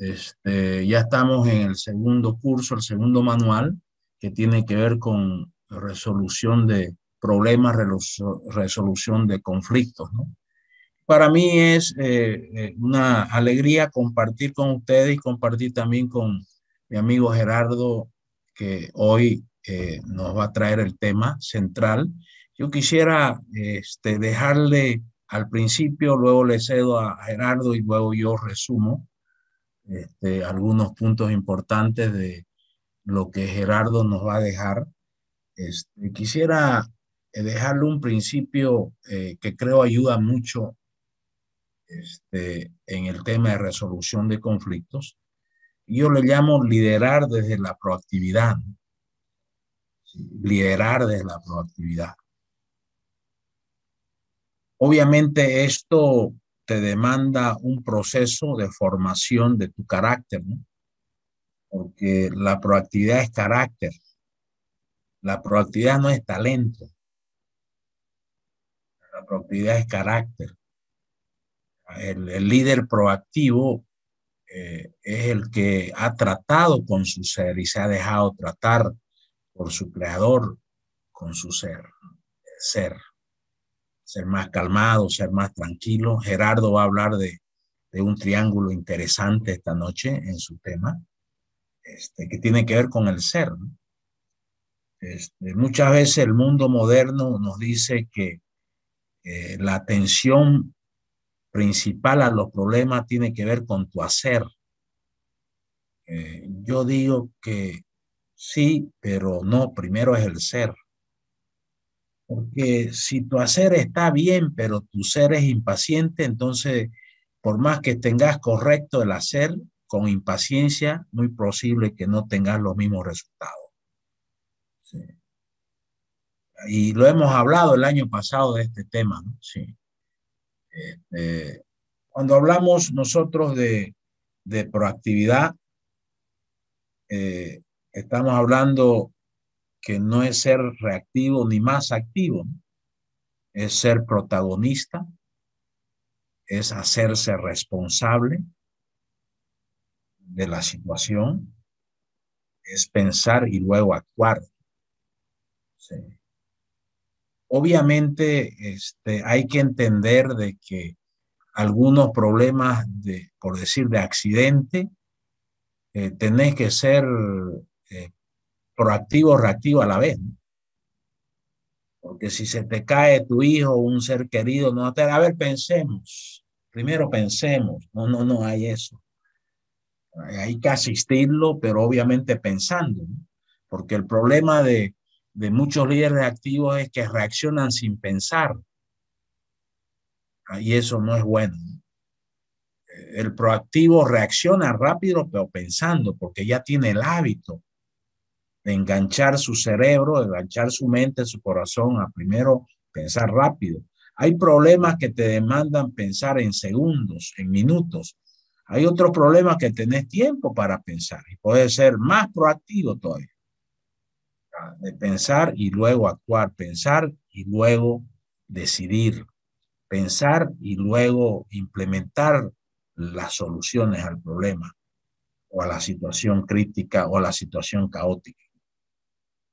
Ya estamos en el segundo curso, el segundo manual, que tiene que ver con resolución de problemas, resolución de conflictos, ¿no? Para mí es una alegría compartir con ustedes y compartir también con mi amigo Gerardo, que hoy nos va a traer el tema central. Yo quisiera dejarle al principio, luego le cedo a Gerardo y luego yo resumo algunos puntos importantes de lo que Gerardo nos va a dejar. Quisiera dejarle un principio que creo ayuda mucho en el tema de resolución de conflictos. Yo le llamo liderar desde la proactividad, ¿no? Liderar desde la proactividad. Obviamente esto te demanda un proceso de formación de tu carácter, ¿no? Porque la proactividad es carácter. La proactividad no es talento, la proactividad es carácter. El líder proactivo es el que ha tratado con su ser y se ha dejado tratar por su creador con su ser, ser más calmado, ser más tranquilo. Gerardo va a hablar de un triángulo interesante esta noche en su tema, que tiene que ver con el ser, ¿no? Muchas veces el mundo moderno nos dice que la atención principal a los problemas tiene que ver con tu hacer. Yo digo que sí, pero no, primero es el ser. Porque si tu hacer está bien, pero tu ser es impaciente, entonces, por más que tengas correcto el hacer, con impaciencia, muy posible que no tengas los mismos resultados. Sí. Y lo hemos hablado el año pasado de este tema, ¿no? Sí. Eh, Cuando hablamos nosotros de proactividad, eh, estamos hablando que no es ser reactivo ni más activo, ¿no? Es ser protagonista, es hacerse responsable de la situación, es pensar y luego actuar. Sí. Obviamente, hay que entender de que algunos problemas por decir, de accidente, tenés que ser eh, proactivo o reactivo a la vez, ¿no? Porque si se te cae tu hijo o un ser querido, no te, a ver, pensemos, primero pensemos, no, no, no hay eso. Hay que asistirlo, pero obviamente pensando, ¿no? Porque el problema de muchos líderes activos es que reaccionan sin pensar, y eso no es bueno. El proactivo reacciona rápido, pero pensando, porque ya tiene el hábito de enganchar su cerebro, de enganchar su mente, su corazón a primero pensar rápido. Hay problemas que te demandan pensar en segundos, en minutos. Hay otros problemas que tenés tiempo para pensar y puedes ser más proactivo todavía, de pensar y luego actuar, pensar y luego decidir, pensar y luego implementar las soluciones al problema o a la situación crítica o a la situación caótica.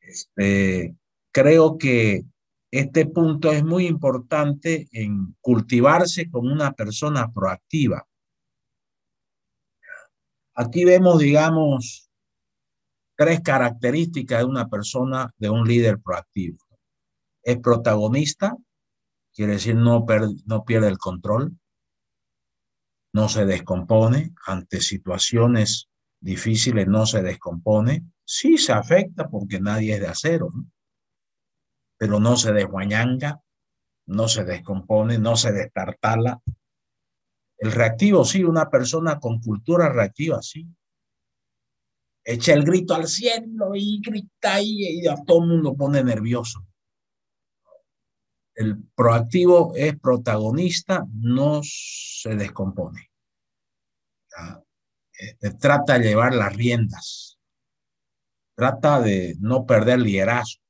Este, Creo que este punto es muy importante en cultivarse como una persona proactiva. Aquí vemos, digamos, tres características de una persona, de un líder proactivo. Es protagonista, quiere decir no pierde el control, no se descompone ante situaciones difíciles, no se descompone. Sí se afecta porque nadie es de acero, ¿no? Pero no se desguañanga, no se descompone, no se destartala. El reactivo, sí, una persona con cultura reactiva, sí. Echa el grito al cielo y grita y a todo el mundo pone nervioso. El proactivo es protagonista, no se descompone. Trata de llevar las riendas, trata de no perder liderazgo,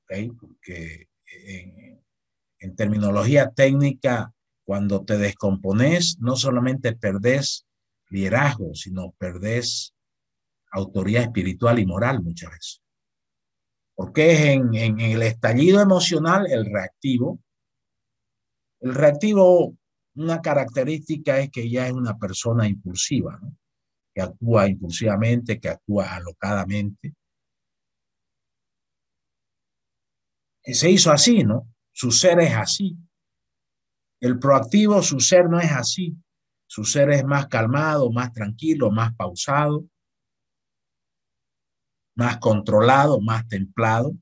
¿okay? Porque en terminología técnica, cuando te descompones, no solamente perdés liderazgo, sino perdés autoridad espiritual y moral muchas veces. Porque es en el estallido emocional el reactivo. El reactivo, una característica es que ya es una persona impulsiva, ¿no? Que actúa impulsivamente, que actúa alocadamente. Que se hizo así, ¿no? Su ser es así. El proactivo, su ser no es así. Su ser es más calmado, más tranquilo, más pausado, más controlado, más templado.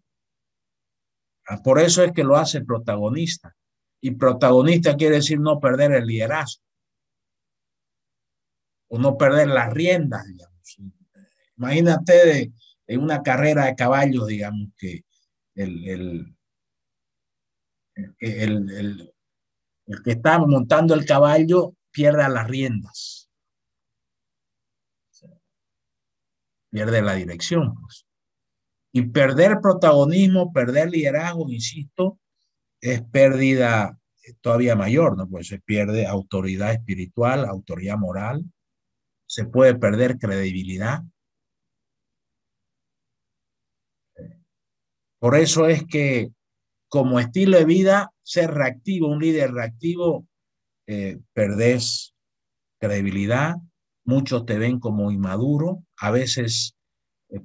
Por eso es que lo hace protagonista. Y protagonista quiere decir no perder el liderazgo o no perder las riendas, digamos. Imagínate en una carrera de caballos, digamos, que el, el, el, el, el que está montando el caballo pierda las riendas, pierde la dirección, pues. Y perder protagonismo, perder liderazgo, insisto, es pérdida todavía mayor, ¿no? Pues se pierde autoridad espiritual, autoridad moral, se puede perder credibilidad. Por eso es que como estilo de vida, ser reactivo, un líder reactivo, perdés credibilidad, muchos te ven como inmaduro, a veces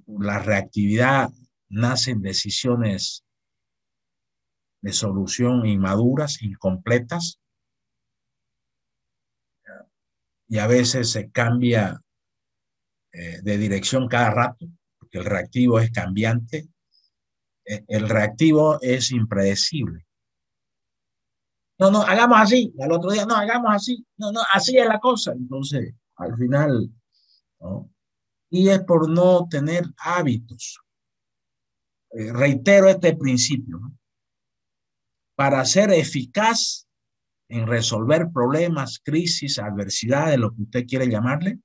la reactividad nace en decisiones de solución inmaduras, incompletas, y a veces se cambia de dirección cada rato, porque el reactivo es cambiante, el reactivo es impredecible. No, no, hagamos así, al otro día, no, hagamos así, no, no, así es la cosa. Entonces, al final, ¿no? Y es por no tener hábitos. Reitero este principio, ¿no? Para ser eficaz en resolver problemas, crisis, adversidades, lo que usted quiere llamarle,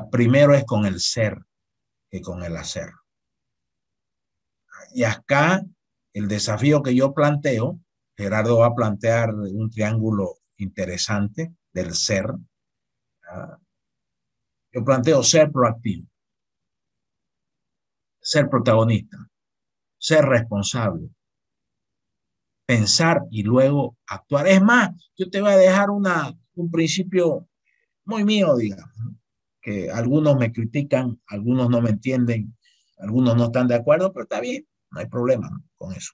primero es con el ser que con el hacer. Y acá el desafío que yo planteo, Gerardo va a plantear un triángulo interesante del ser. Yo planteo ser proactivo, ser protagonista, ser responsable, pensar y luego actuar. Es más, yo te voy a dejar un principio muy mío, digamos, ¿no? Que algunos me critican, algunos no me entienden, algunos no están de acuerdo, pero está bien, no hay problema, ¿no? Con eso.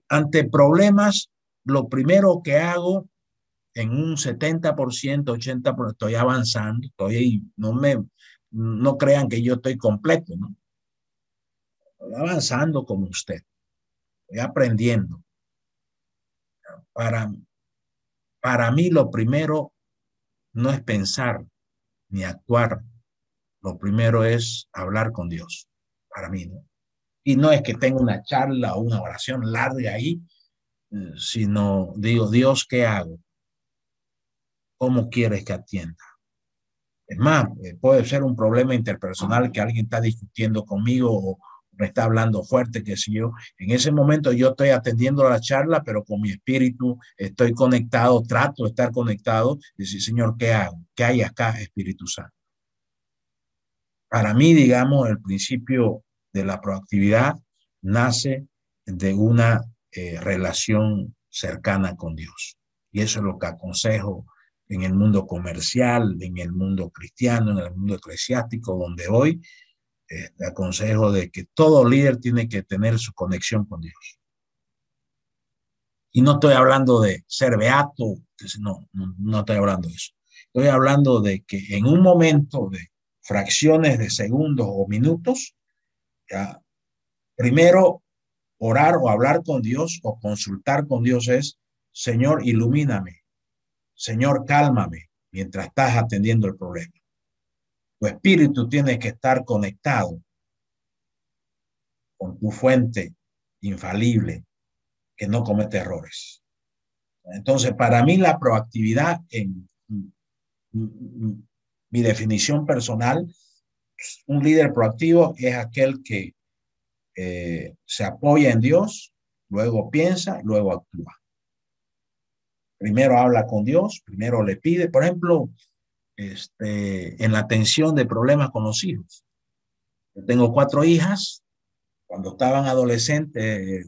Ante problemas, lo primero que hago en un 70%, 80%, estoy avanzando, no crean que yo estoy completo, ¿no? Estoy avanzando como usted, estoy aprendiendo. Para, para mí lo primero no es pensar ni actuar, lo primero es hablar con Dios, para mí, ¿no? Y no es que tenga una charla o una oración larga ahí, sino digo, Dios, ¿qué hago? ¿Cómo quieres que atienda? Es más, puede ser un problema interpersonal que alguien está discutiendo conmigo o me está hablando fuerte, que si yo, en ese momento yo estoy atendiendo la charla, pero con mi espíritu estoy conectado, trato de estar conectado, y decir, Señor, ¿qué hago? ¿Qué hay acá, Espíritu Santo? Para mí, digamos, el principio de la proactividad nace de una relación cercana con Dios. Y eso es lo que aconsejo en el mundo comercial, en el mundo cristiano, en el mundo eclesiástico, donde hoy aconsejo de que todo líder tiene que tener su conexión con Dios. Y no estoy hablando de ser beato, no estoy hablando de eso. Estoy hablando de que en un momento de fracciones de segundos o minutos, ya, primero orar o hablar con Dios o consultar con Dios es, Señor, ilumíname, Señor, cálmame mientras estás atendiendo el problema. Tu espíritu tiene que estar conectado con tu fuente infalible que no comete errores. Entonces, para mí la proactividad en mi definición personal, un líder proactivo es aquel que se apoya en Dios, luego piensa, luego actúa. Primero habla con Dios, primero le pide, por ejemplo, en la atención de problemas con los hijos. Yo tengo 4 hijas. Cuando estaban adolescentes,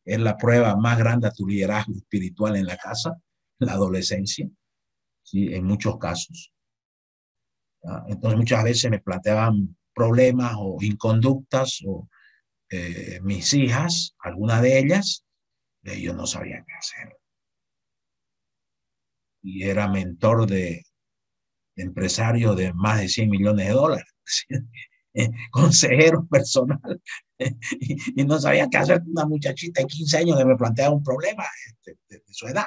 es la prueba más grande a tu liderazgo espiritual en la casa, la adolescencia, ¿sí? En muchos casos. ¿Ya? Entonces muchas veces me planteaban problemas o inconductas o mis hijas, alguna de ellas, yo no sabía qué hacer. Y era mentor de empresario de más de $100 millones. Consejero personal. Y no sabía qué hacer con una muchachita de 15 años que me planteaba un problema de su edad.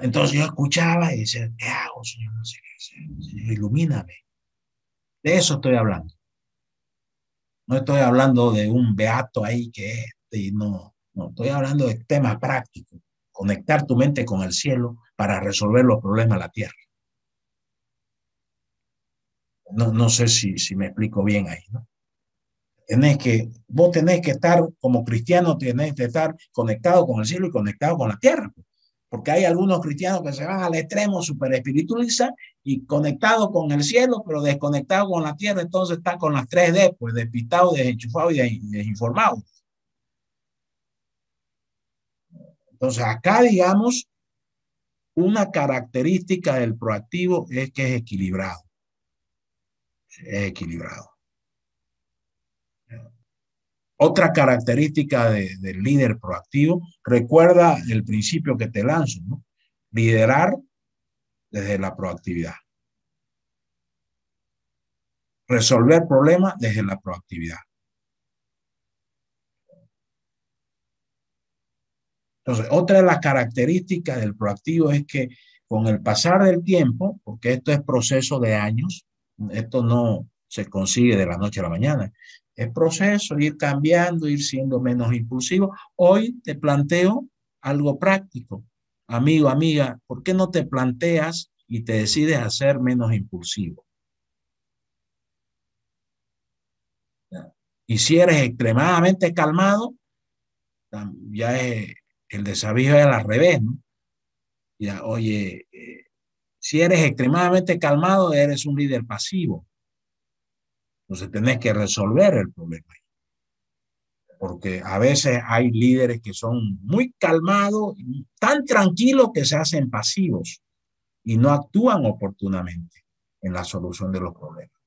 Entonces yo escuchaba y decía, ¿qué hago, Señor? No sé qué hacer. Señor, ilumíname. De eso estoy hablando. No estoy hablando de un beato ahí que no, estoy hablando de temas prácticos. Conectar tu mente con el cielo para resolver los problemas de la tierra. No sé si me explico bien ahí, ¿no? Vos tenés que estar como cristiano, tenés que estar conectado con el cielo y conectado con la tierra. Porque hay algunos cristianos que se van al extremo, super espiritualizan y conectado con el cielo, pero desconectado con la tierra, entonces están con las 3D, pues despistado, desenchufado y desinformado. Entonces acá, digamos, una característica del proactivo es que es equilibrado. Es equilibrado. Otra característica del líder proactivo, recuerda el principio que te lanzo, ¿no? Liderar desde la proactividad. Resolver problemas desde la proactividad. Entonces, otra de las características del proactivo es que con el pasar del tiempo, porque esto es proceso de años, esto no se consigue de la noche a la mañana, es proceso, ir cambiando, ir siendo menos impulsivo. Hoy te planteo algo práctico. Amigo, amiga, ¿por qué no te planteas y te decides a ser menos impulsivo? Y si eres extremadamente calmado, ya es, el desafío es al revés, ¿no? Ya, oye, si eres extremadamente calmado, eres un líder pasivo. Entonces tenés que resolver el problema. Porque a veces hay líderes que son muy calmados, tan tranquilos que se hacen pasivos y no actúan oportunamente en la solución de los problemas.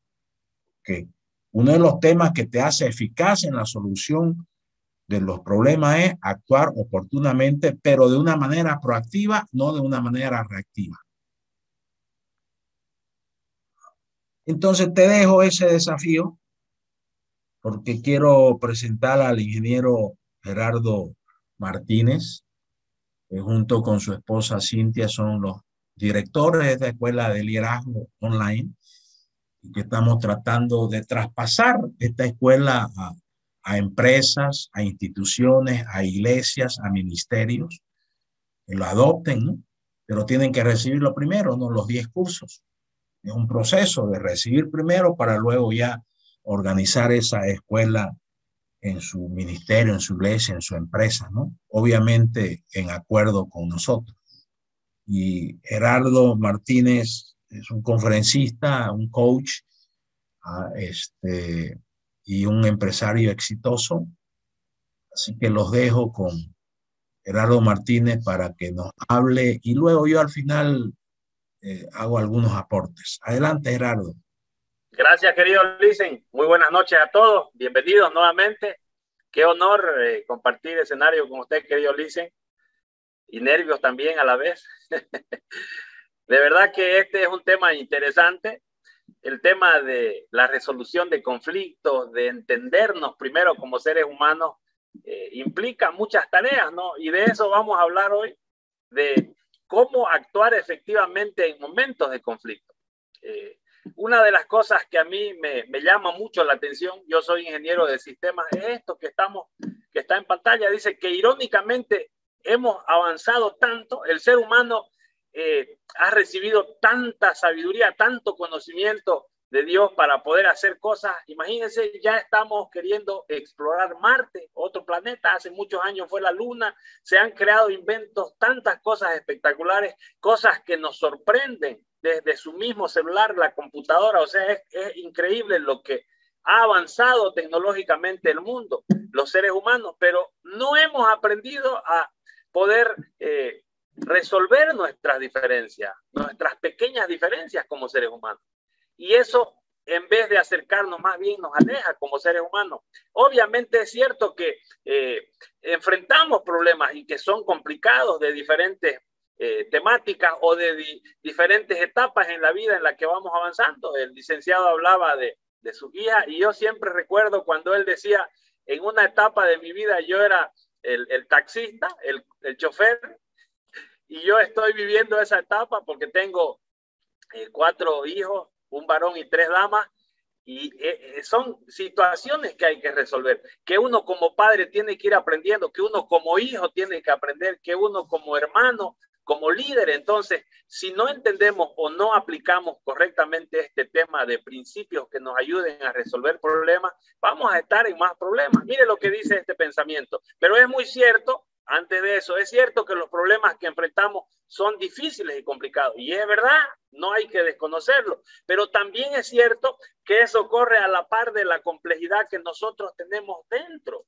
Que uno de los temas que te hace eficaz en la solución de los problemas es actuar oportunamente, pero de una manera proactiva, no de una manera reactiva. Entonces te dejo ese desafío porque quiero presentar al ingeniero Gerardo Martínez, que junto con su esposa Cintia son los directores de esta escuela de liderazgo online, y que estamos tratando de traspasar esta escuela a empresas, a instituciones, a iglesias, a ministerios, que lo adopten, ¿no? Pero tienen que recibirlo primero, no los 10 cursos. Es un proceso de recibir primero para luego ya organizar esa escuela en su ministerio, en su iglesia, en su empresa, ¿no? Obviamente en acuerdo con nosotros. Y Gerardo Martínez es un conferencista, un coach, y un empresario exitoso. Así que los dejo con Gerardo Martínez para que nos hable y luego yo al final hago algunos aportes. Adelante, Gerardo. Gracias, querido Licen. Muy buenas noches a todos. Bienvenidos nuevamente. Qué honor compartir escenario con usted, querido Licen. Y nervios también a la vez. De verdad que este es un tema interesante. El tema de la resolución de conflictos, de entendernos primero como seres humanos, implica muchas tareas, ¿no? Y de eso vamos a hablar hoy, de cómo actuar efectivamente en momentos de conflicto. Una de las cosas que a mí me llama mucho la atención, yo soy ingeniero de sistemas, es esto que está en pantalla. Dice que irónicamente hemos avanzado tanto, el ser humano ha recibido tanta sabiduría, tanto conocimiento de Dios para poder hacer cosas. Imagínense, ya estamos queriendo explorar Marte, otro planeta. Hace muchos años fue la Luna. Se han creado inventos, tantas cosas espectaculares, cosas que nos sorprenden desde su mismo celular, la computadora. O sea, es increíble lo que ha avanzado tecnológicamente el mundo, los seres humanos, pero no hemos aprendido a poder resolver nuestras diferencias, nuestras pequeñas diferencias como seres humanos. Y eso, en vez de acercarnos, más bien nos aleja como seres humanos. Obviamente es cierto que enfrentamos problemas y que son complicados de diferentes temáticas o de diferentes etapas en la vida en la que vamos avanzando. El licenciado hablaba de su guía, y yo siempre recuerdo cuando él decía, en una etapa de mi vida yo era el taxista, el chofer, y yo estoy viviendo esa etapa porque tengo 4 hijos, un varón y 3 damas, y son situaciones que hay que resolver, que uno como padre tiene que ir aprendiendo, que uno como hijo tiene que aprender, que uno como hermano, como líder. Entonces, si no entendemos o no aplicamos correctamente este tema de principios que nos ayuden a resolver problemas, vamos a estar en más problemas. Mire lo que dice este pensamiento, pero es muy cierto. Antes de eso, es cierto que los problemas que enfrentamos son difíciles y complicados, y es verdad, no hay que desconocerlo, pero también es cierto que eso corre a la par de la complejidad que nosotros tenemos dentro,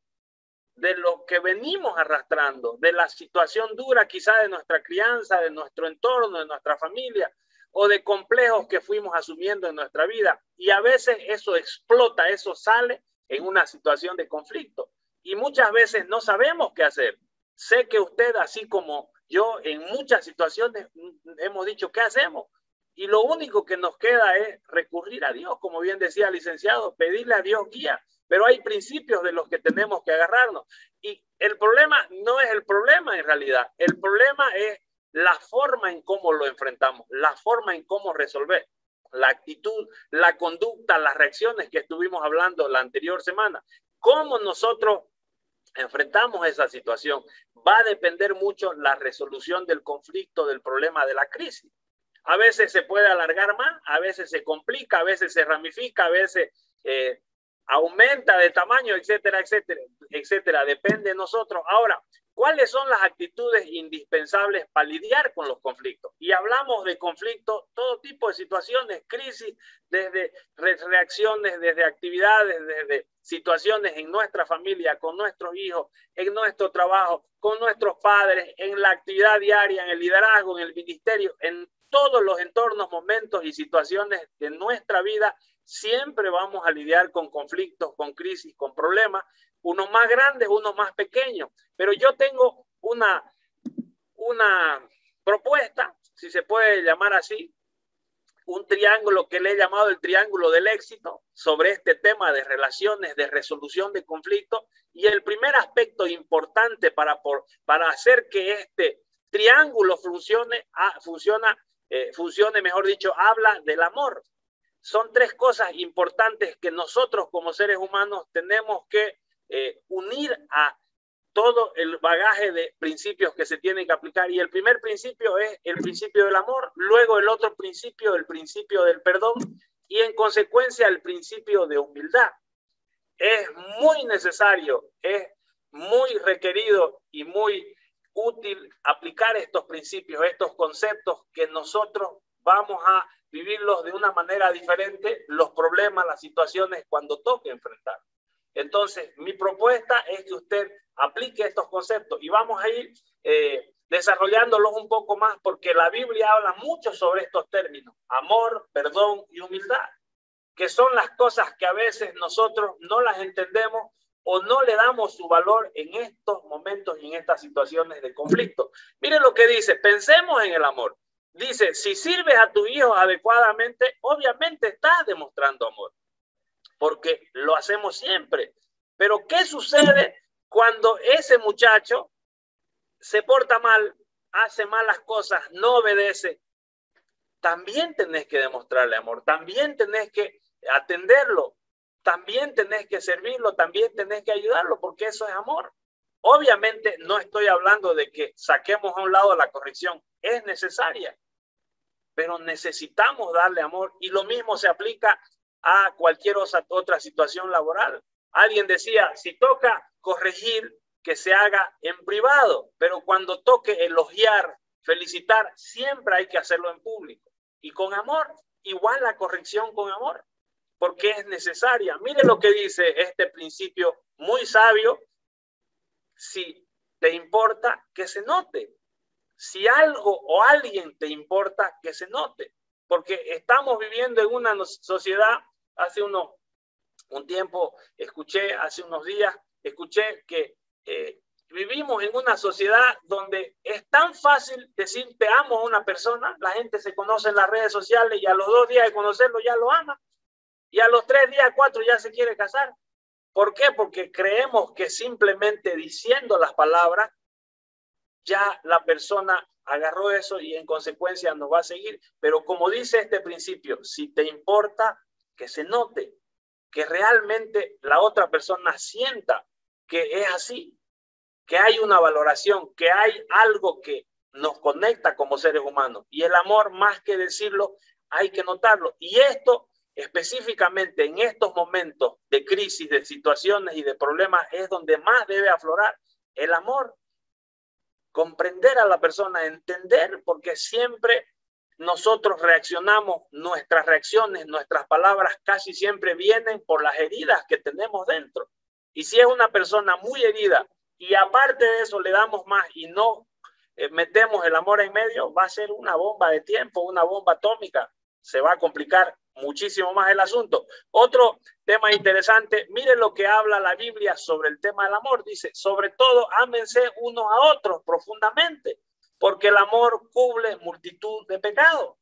de lo que venimos arrastrando, de la situación dura quizá de nuestra crianza, de nuestro entorno, de nuestra familia, o de complejos que fuimos asumiendo en nuestra vida, y a veces eso explota, eso sale en una situación de conflicto, y muchas veces no sabemos qué hacer. Sé que usted, así como yo, en muchas situaciones hemos dicho, ¿qué hacemos? Y lo único que nos queda es recurrir a Dios, como bien decía el licenciado, pedirle a Dios guía. Pero hay principios de los que tenemos que agarrarnos. Y el problema no es el problema en realidad. El problema es la forma en cómo lo enfrentamos, la forma en cómo resolver, la actitud, la conducta, las reacciones que estuvimos hablando la anterior semana. Cómo nosotros enfrentamos esa situación va a depender mucho la resolución del conflicto, del problema, de la crisis. A veces se puede alargar más, a veces se complica, a veces se ramifica, a veces aumenta de tamaño, etcétera, etcétera, etcétera. Depende de nosotros. Ahora, ¿cuáles son las actitudes indispensables para lidiar con los conflictos? Y hablamos de conflictos, todo tipo de situaciones, crisis, desde reacciones, desde actividades, desde situaciones en nuestra familia, con nuestros hijos, en nuestro trabajo, con nuestros padres, en la actividad diaria, en el liderazgo, en el ministerio, en todos los entornos, momentos y situaciones de nuestra vida. Siempre vamos a lidiar con conflictos, con crisis, con problemas, unos más grandes, unos más pequeños. Pero yo tengo una propuesta, si se puede llamar así, un triángulo que le he llamado el triángulo del éxito, sobre este tema de relaciones, de resolución de conflictos. Y el primer aspecto importante para hacer que este triángulo funcione, mejor dicho, habla del amor. Son 3 cosas importantes que nosotros como seres humanos tenemos que unir a todo el bagaje de principios que se tienen que aplicar. Y el primer principio es el principio del amor, luego el otro principio, el principio del perdón, y en consecuencia el principio de humildad. Es muy necesario, es muy requerido y muy útil aplicar estos principios, estos conceptos, que nosotros vamos a vivirlos de una manera diferente, los problemas, las situaciones, cuando toque enfrentar. Entonces, mi propuesta es que usted aplique estos conceptos y vamos a ir desarrollándolos un poco más, porque la Biblia habla mucho sobre estos términos: amor, perdón y humildad, que son las cosas que a veces nosotros no las entendemos o no le damos su valor en estos momentos y en estas situaciones de conflicto. Miren lo que dice: pensemos en el amor. Dice, si sirves a tus hijos adecuadamente, obviamente estás demostrando amor, porque lo hacemos siempre. Pero ¿qué sucede cuando ese muchacho se porta mal, hace malas cosas, no obedece? También tenés que demostrarle amor, también tenés que atenderlo, también tenés que servirlo, también tenés que ayudarlo, porque eso es amor. Obviamente no estoy hablando de que saquemos a un lado la corrección, es necesaria, pero necesitamos darle amor. Y lo mismo se aplica a cualquier otra situación laboral. Alguien decía, si toca corregir, que se haga en privado, pero cuando toque elogiar, felicitar, siempre hay que hacerlo en público y con amor. Igual la corrección con amor, porque es necesaria. Mire lo que dice este principio muy sabio: si te importa, que se note. Si algo o alguien te importa, que se note, porque estamos viviendo en una sociedad. Hace un tiempo hace unos días escuché que vivimos en una sociedad donde es tan fácil decir te amo a una persona. La gente se conoce en las redes sociales y a los 2 días de conocerlo ya lo ama, y a los 3 días, 4 ya se quiere casar. ¿Por qué? Porque creemos que simplemente diciendo las palabras ya la persona agarró eso y en consecuencia nos va a seguir. Pero como dice este principio, si te importa, que se note, que realmente la otra persona sienta que es así, que hay una valoración, que hay algo que nos conecta como seres humanos. Y el amor, más que decirlo, hay que notarlo. Y esto, específicamente en estos momentos de crisis, de situaciones y de problemas, es donde más debe aflorar el amor. Comprender a la persona, entender, porque siempre nosotros reaccionamos, nuestras reacciones, nuestras palabras casi siempre vienen por las heridas que tenemos dentro. Y si es una persona muy herida y aparte de eso le damos más y no metemos el amor en medio, va a ser una bomba de tiempo, una bomba atómica. Se va a complicar muchísimo más el asunto. Otro tema interesante, mire lo que habla la Biblia sobre el tema del amor. Dice, sobre todo, ámense unos a otros profundamente, porque el amor cubre multitud de pecados.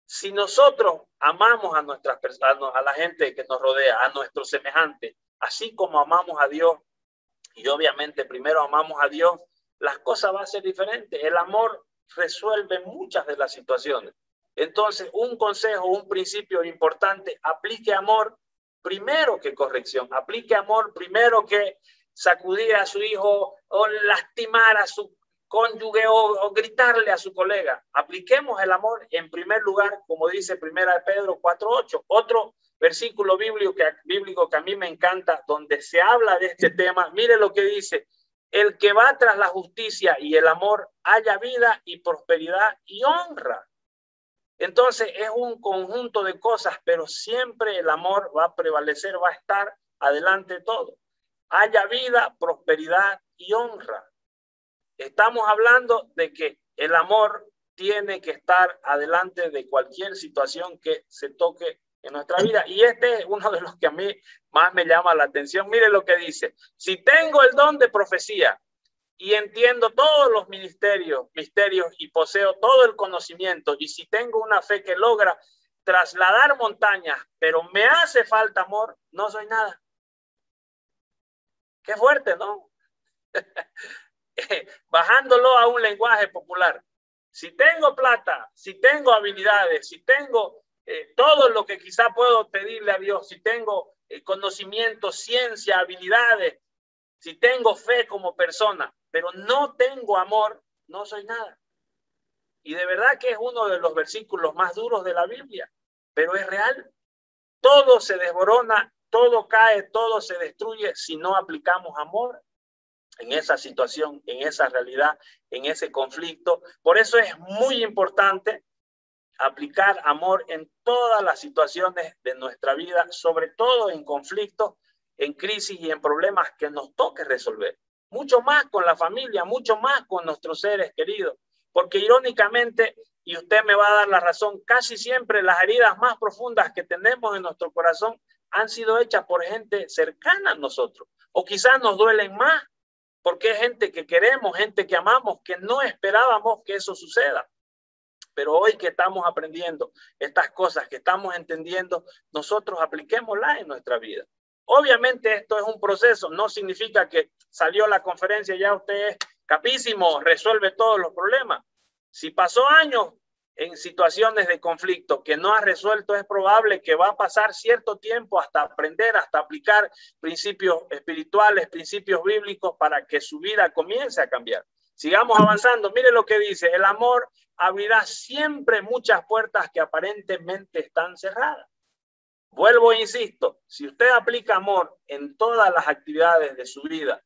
Si nosotros amamos a nuestras personas, a la gente que nos rodea, a nuestros semejantes, así como amamos a Dios, y obviamente primero amamos a Dios, las cosas van a ser diferentes. El amor resuelve muchas de las situaciones. Entonces, un consejo, un principio importante: aplique amor primero que corrección, aplique amor primero que sacudir a su hijo o lastimar a su cónyuge o gritarle a su colega. Apliquemos el amor en primer lugar, como dice 1 Pedro 4:8. Otro versículo bíblico que a mí me encanta, donde se habla de este tema. Mire lo que dice: el que va tras la justicia y el amor halla vida y prosperidad y honra. Entonces es un conjunto de cosas, pero siempre el amor va a prevalecer, va a estar adelante de todo. Haya vida, prosperidad y honra. Estamos hablando de que el amor tiene que estar adelante de cualquier situación que se toque en nuestra vida. Y este es uno de los que a mí más me llama la atención. Mire lo que dice: si tengo el don de profecía y entiendo todos los misterios y poseo todo el conocimiento, y si tengo una fe que logra trasladar montañas, pero me hace falta amor, no soy nada. Qué fuerte, ¿no? Bajándolo a un lenguaje popular. Si tengo plata, si tengo habilidades, si tengo todo lo que quizá puedo pedirle a Dios, si tengo conocimiento, ciencia, habilidades, si tengo fe como persona, pero no tengo amor, no soy nada. Y de verdad que es uno de los versículos más duros de la Biblia, pero es real. Todo se desborona, todo cae, todo se destruye si no aplicamos amor en esa situación, en esa realidad, en ese conflicto. Por eso es muy importante aplicar amor en todas las situaciones de nuestra vida, sobre todo en conflictos, en crisis y en problemas que nos toque resolver. Mucho más con la familia, mucho más con nuestros seres queridos, porque irónicamente, y usted me va a dar la razón, casi siempre las heridas más profundas que tenemos en nuestro corazón han sido hechas por gente cercana a nosotros, o quizás nos duelen más, porque es gente que queremos, gente que amamos, que no esperábamos que eso suceda. Pero hoy que estamos aprendiendo estas cosas, que estamos entendiendo, nosotros apliquémoslas en nuestra vida. Obviamente esto es un proceso, no significa que salió la conferencia y ya usted es capísimo, resuelve todos los problemas. Si pasó años en situaciones de conflicto que no ha resuelto, es probable que va a pasar cierto tiempo hasta aprender, hasta aplicar principios espirituales, principios bíblicos para que su vida comience a cambiar. Sigamos avanzando. Mire lo que dice: el amor abrirá siempre muchas puertas que aparentemente están cerradas. Vuelvo e insisto, si usted aplica amor en todas las actividades de su vida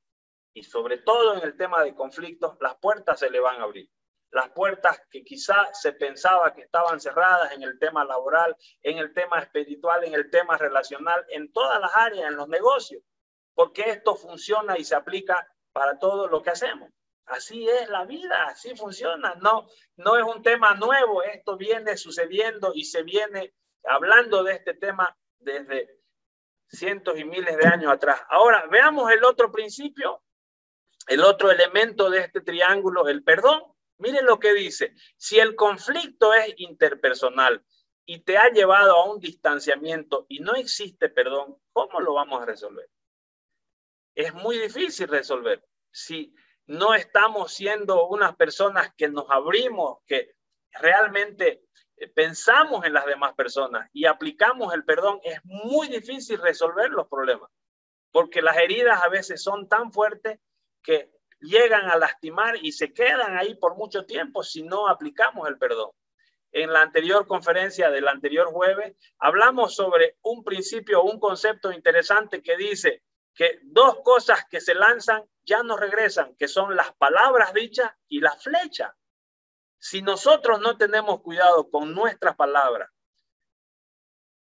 y sobre todo en el tema de conflictos, las puertas se le van a abrir. Las puertas que quizá se pensaba que estaban cerradas en el tema laboral, en el tema espiritual, en el tema relacional, en todas las áreas, en los negocios, porque esto funciona y se aplica para todo lo que hacemos. Así es la vida, así funciona. No es un tema nuevo, esto viene sucediendo y se viene hablando de este tema desde cientos y miles de años atrás. Ahora, veamos el otro principio, el otro elemento de este triángulo, el perdón. Miren lo que dice. Si el conflicto es interpersonal y te ha llevado a un distanciamiento y no existe perdón, ¿cómo lo vamos a resolver? Es muy difícil resolver. Si no estamos siendo unas personas que nos abrimos, que realmente pensamos en las demás personas y aplicamos el perdón, es muy difícil resolver los problemas, porque las heridas a veces son tan fuertes que llegan a lastimar y se quedan ahí por mucho tiempo si no aplicamos el perdón. En la anterior conferencia del anterior jueves hablamos sobre un principio, un concepto interesante que dice que dos cosas que se lanzan ya no regresan, que son las palabras dichas y las flechas. Si nosotros no tenemos cuidado con nuestras palabras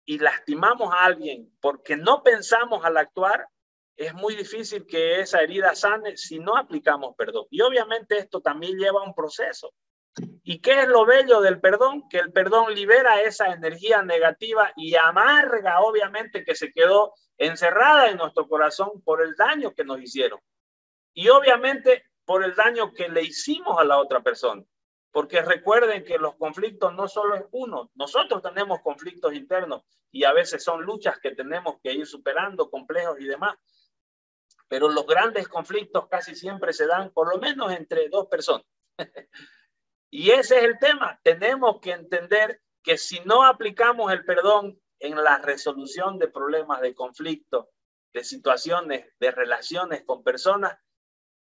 y lastimamos a alguien porque no pensamos al actuar, es muy difícil que esa herida sane si no aplicamos perdón. Y obviamente esto también lleva un proceso. ¿Y qué es lo bello del perdón? Que el perdón libera esa energía negativa y amarga, obviamente, que se quedó encerrada en nuestro corazón por el daño que nos hicieron. Y obviamente por el daño que le hicimos a la otra persona. Porque recuerden que los conflictos no solo es uno, nosotros tenemos conflictos internos y a veces son luchas que tenemos que ir superando, complejos y demás. Pero los grandes conflictos casi siempre se dan por lo menos entre dos personas. Y ese es el tema. Tenemos que entender que si no aplicamos el perdón en la resolución de problemas, de conflictos, de situaciones, de relaciones con personas,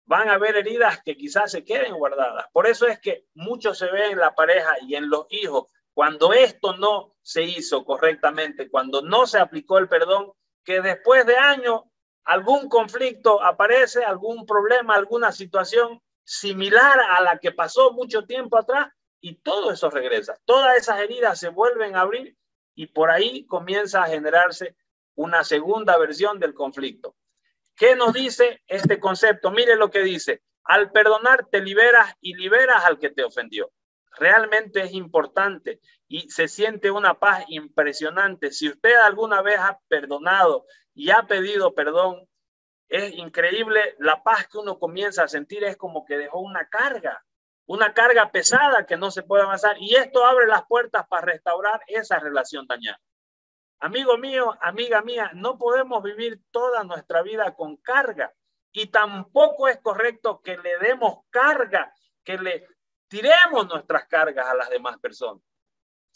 van a haber heridas que quizás se queden guardadas. Por eso es que mucho se ve en la pareja y en los hijos. Cuando esto no se hizo correctamente, cuando no se aplicó el perdón, que después de años algún conflicto aparece, algún problema, alguna situación similar a la que pasó mucho tiempo atrás y todo eso regresa. Todas esas heridas se vuelven a abrir y por ahí comienza a generarse una segunda versión del conflicto. ¿Qué nos dice este concepto? Mire lo que dice. Al perdonar te liberas y liberas al que te ofendió. Realmente es importante y se siente una paz impresionante. Si usted alguna vez ha perdonado y ha pedido perdón, es increíble la paz que uno comienza a sentir. Es como que dejó una carga pesada que no se puede avanzar. Y esto abre las puertas para restaurar esa relación dañada. Amigo mío, amiga mía, no podemos vivir toda nuestra vida con carga y tampoco es correcto que le demos carga, que le tiremos nuestras cargas a las demás personas.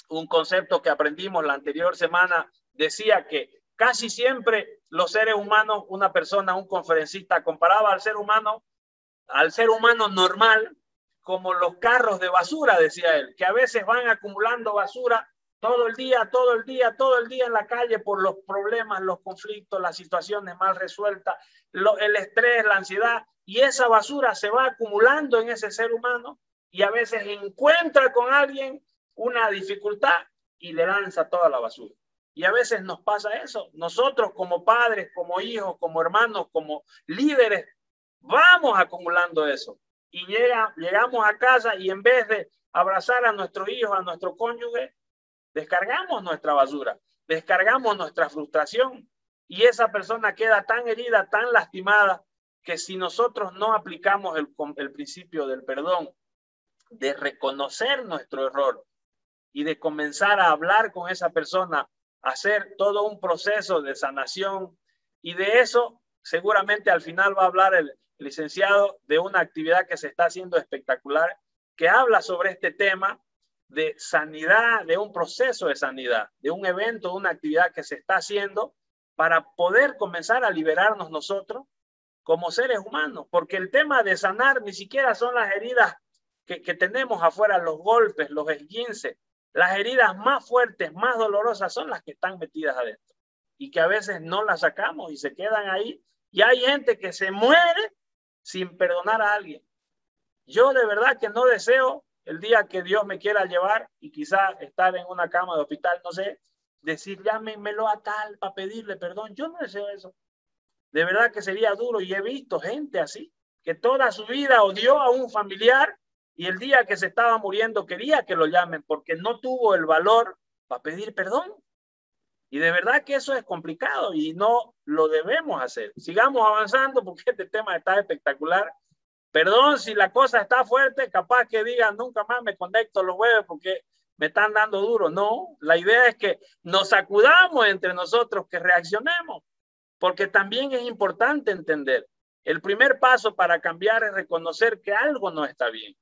Un concepto que aprendimos la anterior semana decía que casi siempre los seres humanos, una persona, un conferencista comparaba al ser humano normal como los carros de basura, decía él, que a veces van acumulando basura todo el día en la calle por los problemas, los conflictos, las situaciones mal resueltas, el estrés, la ansiedad, y esa basura se va acumulando en ese ser humano y a veces encuentra con alguien una dificultad y le lanza toda la basura. Y a veces nos pasa eso. Nosotros como padres, como hijos, como hermanos, como líderes, vamos acumulando eso. Y llegamos a casa y en vez de abrazar a nuestros hijos, a nuestro cónyuge, descargamos nuestra basura, descargamos nuestra frustración y esa persona queda tan herida, tan lastimada, que si nosotros no aplicamos el principio del perdón, de reconocer nuestro error y de comenzar a hablar con esa persona, hacer todo un proceso de sanación, y de eso seguramente al final va a hablar el licenciado de una actividad que se está haciendo espectacular, que habla sobre este tema de sanidad, de un proceso de sanidad, de un evento, de una actividad que se está haciendo para poder comenzar a liberarnos nosotros como seres humanos, porque el tema de sanar ni siquiera son las heridas que tenemos afuera, los golpes, los esguinces. Las heridas más fuertes, más dolorosas son las que están metidas adentro y que a veces no las sacamos y se quedan ahí. Y hay gente que se muere sin perdonar a alguien. Yo de verdad que no deseo el día que Dios me quiera llevar y quizás estar en una cama de hospital, no sé, decir llámenmelo a tal para pedirle perdón. Yo no deseo eso. De verdad que sería duro y he visto gente así, que toda su vida odió a un familiar y el día que se estaba muriendo quería que lo llamen porque no tuvo el valor para pedir perdón. Y de verdad que eso es complicado y no lo debemos hacer. Sigamos avanzando porque este tema está espectacular. Perdón si la cosa está fuerte, capaz que digan nunca más me conecto los jueves porque me están dando duro. No, la idea es que nos sacudamos entre nosotros, que reaccionemos, porque también es importante entender. El primer paso para cambiar es reconocer que algo no está bien.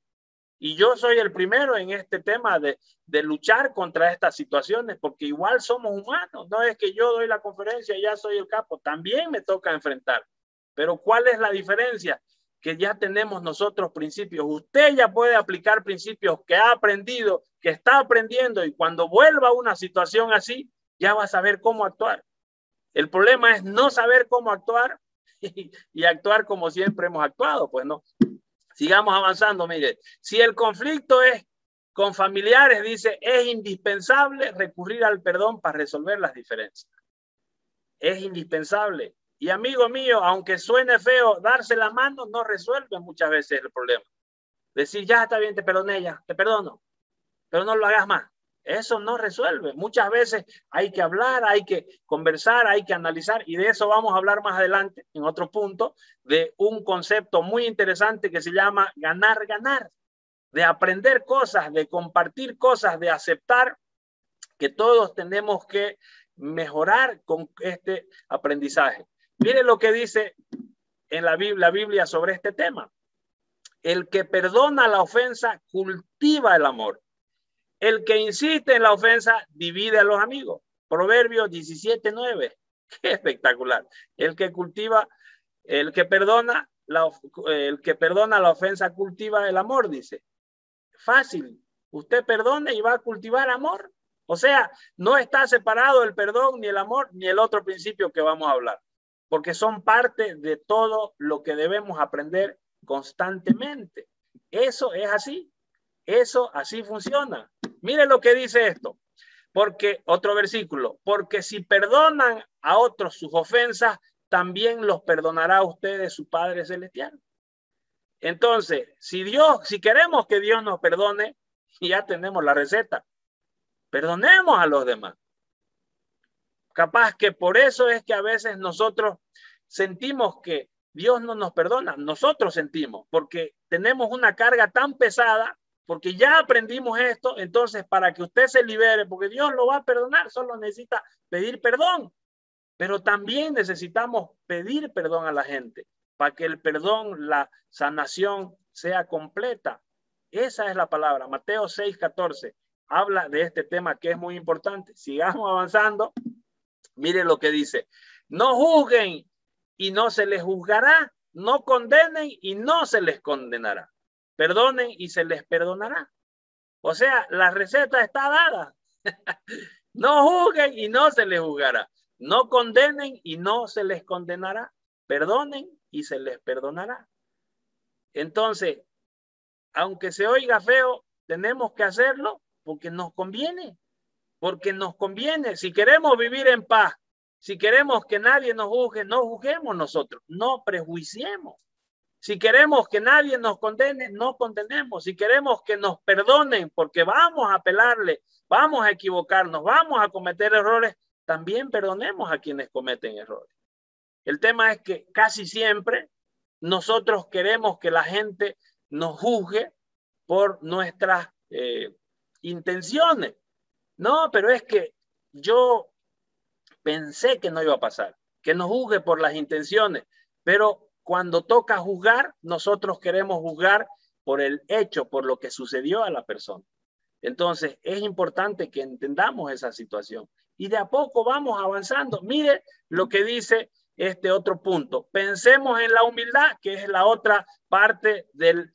Y yo soy el primero en este tema de luchar contra estas situaciones, porque igual somos humanos. No es que yo doy la conferencia y ya soy el capo, también me toca enfrentar. Pero ¿cuál es la diferencia? Que ya tenemos nosotros principios. Usted ya puede aplicar principios que ha aprendido, que está aprendiendo, y cuando vuelva a una situación así, ya va a saber cómo actuar. El problema es no saber cómo actuar y actuar como siempre hemos actuado. Pues no. Sigamos avanzando. Mire, si el conflicto es con familiares, dice, es indispensable recurrir al perdón para resolver las diferencias. Es indispensable. Y amigo mío, aunque suene feo, darse la mano no resuelve muchas veces el problema. Decir, ya está bien, te perdoné, ya, te perdono, pero no lo hagas más. Eso no resuelve. Muchas veces hay que hablar, hay que conversar, hay que analizar, y de eso vamos a hablar más adelante, en otro punto, de un concepto muy interesante que se llama ganar, ganar, de aprender cosas, de compartir cosas, de aceptar que todos tenemos que mejorar con este aprendizaje. Mire lo que dice en la Biblia sobre este tema. El que perdona la ofensa cultiva el amor. El que insiste en la ofensa divide a los amigos. Proverbios 17:9. Qué espectacular. El que perdona la ofensa cultiva el amor, dice. Fácil. Usted perdone y va a cultivar amor. O sea, no está separado el perdón, ni el amor, ni el otro principio que vamos a hablar, porque son parte de todo lo que debemos aprender constantemente. Eso es así. Eso así funciona. Mire lo que dice esto. Porque, otro versículo, porque si perdonan a otros sus ofensas, también los perdonará a ustedes su Padre Celestial. Entonces, si queremos que Dios nos perdone, ya tenemos la receta. Perdonemos a los demás. Capaz que por eso es que a veces nosotros sentimos que Dios no nos perdona. Nosotros sentimos, porque tenemos una carga tan pesada, porque ya aprendimos esto. Entonces, para que usted se libere, porque Dios lo va a perdonar, solo necesita pedir perdón. Pero también necesitamos pedir perdón a la gente, para que el perdón, la sanación sea completa. Esa es la palabra. Mateo 6:14 habla de este tema que es muy importante. Sigamos avanzando. Mire lo que dice. No juzguen y no se les juzgará. No condenen y no se les condenará. Perdonen y se les perdonará. O sea, la receta está dada. No juzguen y no se les juzgará. No condenen y no se les condenará. Perdonen y se les perdonará. Entonces, aunque se oiga feo, tenemos que hacerlo porque nos conviene. Porque nos conviene. Si queremos vivir en paz, si queremos que nadie nos juzgue, no juzguemos nosotros, no prejuiciemos. Si queremos que nadie nos condene, no condenemos. Si queremos que nos perdonen, porque vamos a apelarle, vamos a equivocarnos, vamos a cometer errores, también perdonemos a quienes cometen errores. El tema es que casi siempre nosotros queremos que la gente nos juzgue por nuestras intenciones. No, pero es que yo pensé que no iba a pasar, que nos juzgue por las intenciones, pero cuando toca juzgar, nosotros queremos juzgar por el hecho, por lo que sucedió a la persona. Entonces, es importante que entendamos esa situación y de a poco vamos avanzando. Mire lo que dice este otro punto. Pensemos en la humildad, que es la otra parte de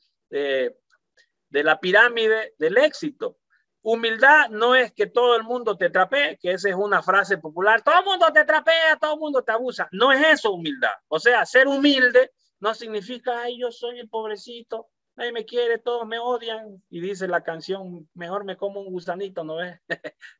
la pirámide del éxito. Humildad no es que todo el mundo te trapee, que esa es una frase popular. Todo el mundo te trapea, todo el mundo te abusa. No es eso humildad. O sea, ser humilde no significa, ay, yo soy el pobrecito, nadie me quiere, todos me odian. Y dice la canción, mejor me como un gusanito, ¿no ves?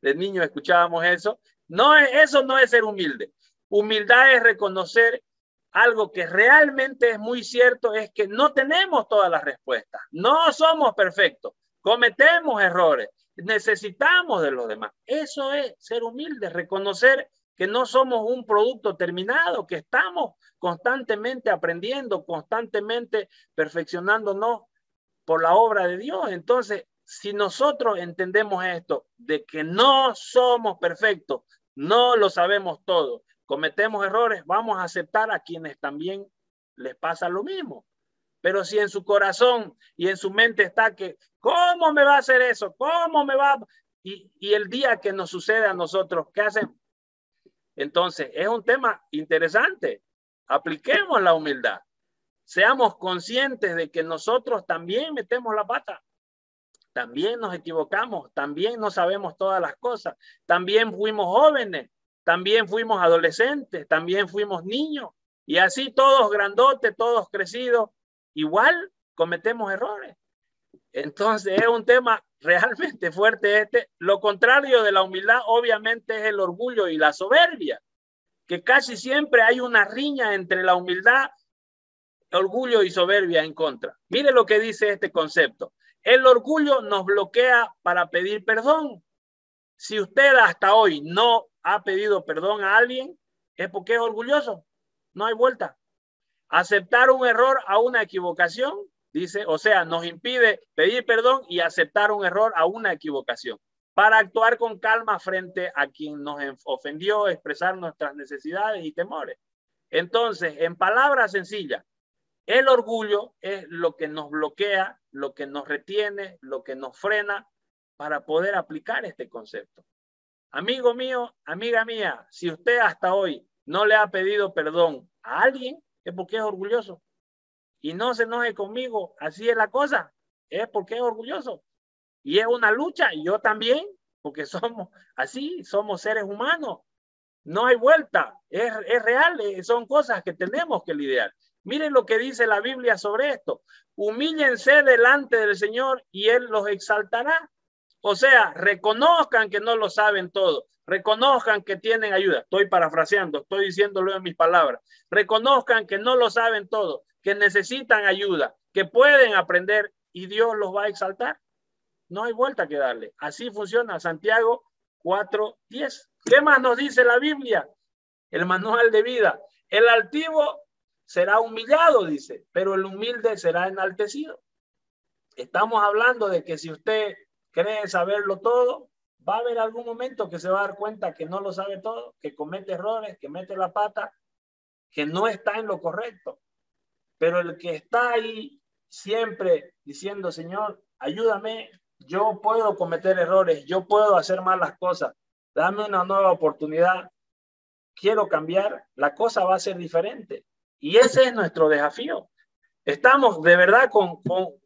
De niño escuchábamos eso. No, eso no es ser humilde. Humildad es reconocer algo que realmente es muy cierto, es que no tenemos todas las respuestas. No somos perfectos. Cometemos errores. Necesitamos de los demás. Eso es ser humilde, reconocer que no somos un producto terminado, que estamos constantemente aprendiendo, constantemente perfeccionándonos por la obra de Dios. Entonces, si nosotros entendemos esto, de que no somos perfectos, no lo sabemos todo, cometemos errores, vamos a aceptar a quienes también les pasa lo mismo. Pero si en su corazón y en su mente está que, ¿cómo me va a hacer eso? ¿Cómo me va? Y el día que nos sucede a nosotros, ¿qué hacemos? Entonces, es un tema interesante. Apliquemos la humildad. Seamos conscientes de que nosotros también metemos la pata. También nos equivocamos. También no sabemos todas las cosas. También fuimos jóvenes. También fuimos adolescentes. También fuimos niños. Y así todos grandotes, todos crecidos. Igual cometemos errores. Entonces es un tema realmente fuerte este. Lo contrario de la humildad obviamente es el orgullo y la soberbia, que casi siempre hay una riña entre la humildad, orgullo y soberbia en contra. Mire lo que dice este concepto. El orgullo nos bloquea para pedir perdón. Si usted hasta hoy no ha pedido perdón a alguien, es porque es orgulloso. No hay vuelta. Aceptar un error a una equivocación, dice, o sea, nos impide pedir perdón y aceptar un error a una equivocación para actuar con calma frente a quien nos ofendió, expresar nuestras necesidades y temores. Entonces, en palabras sencillas, el orgullo es lo que nos bloquea, lo que nos retiene, lo que nos frena para poder aplicar este concepto. Amigo mío, amiga mía, si usted hasta hoy no le ha pedido perdón a alguien, es porque es orgulloso. Y no se enoje conmigo, así es la cosa, es porque es orgulloso. Y es una lucha, y yo también, porque somos así, somos seres humanos. No hay vuelta, es real, son cosas que tenemos que lidiar. Miren lo que dice la Biblia sobre esto. Humíllense delante del Señor y Él los exaltará. O sea, reconozcan que no lo saben todo. Reconozcan que tienen ayuda. Estoy parafraseando, estoy diciéndolo en mis palabras. Reconozcan que no lo saben todo, que necesitan ayuda, que pueden aprender y Dios los va a exaltar. No hay vuelta que darle. Así funciona Santiago 4:10. ¿Qué más nos dice la Biblia? El manual de vida. El altivo será humillado, dice, pero el humilde será enaltecido. Estamos hablando de que si usted cree saberlo todo, va a haber algún momento que se va a dar cuenta que no lo sabe todo, que comete errores, que mete la pata, que no está en lo correcto. Pero el que está ahí siempre diciendo, Señor, ayúdame, yo puedo cometer errores, yo puedo hacer malas cosas, dame una nueva oportunidad, quiero cambiar, la cosa va a ser diferente. Y ese es nuestro desafío. Estamos de verdad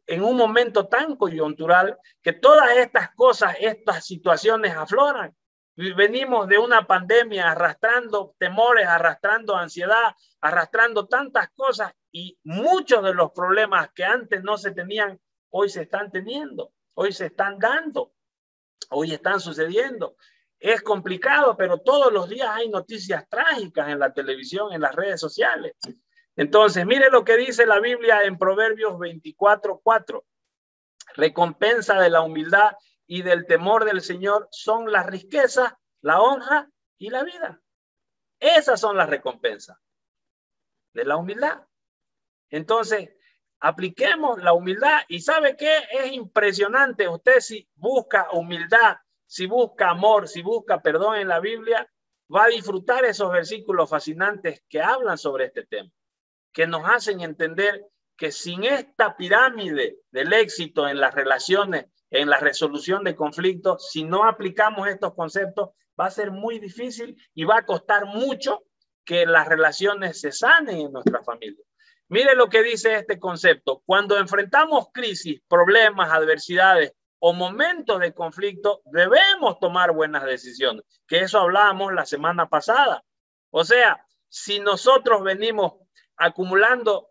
en un momento tan coyuntural que todas estas cosas, estas situaciones afloran. Venimos de una pandemia arrastrando temores, arrastrando ansiedad, arrastrando tantas cosas y muchos de los problemas que antes no se tenían, hoy se están teniendo, hoy se están dando, hoy están sucediendo. Es complicado, pero todos los días hay noticias trágicas en la televisión, en las redes sociales. Entonces, mire lo que dice la Biblia en Proverbios 24:4. Recompensa de la humildad y del temor del Señor son las riquezas, la honra y la vida. Esas son las recompensas de la humildad. Entonces, apliquemos la humildad y ¿sabe qué? Es impresionante. Usted si busca humildad, si busca amor, si busca perdón en la Biblia, va a disfrutar esos versículos fascinantes que hablan sobre este tema, que nos hacen entender que sin esta pirámide del éxito en las relaciones, en la resolución de conflictos, si no aplicamos estos conceptos, va a ser muy difícil y va a costar mucho que las relaciones se sanen en nuestra familia. Mire lo que dice este concepto. Cuando enfrentamos crisis, problemas, adversidades, o momentos de conflicto debemos tomar buenas decisiones, que eso hablábamos la semana pasada. O sea, si nosotros venimos acumulando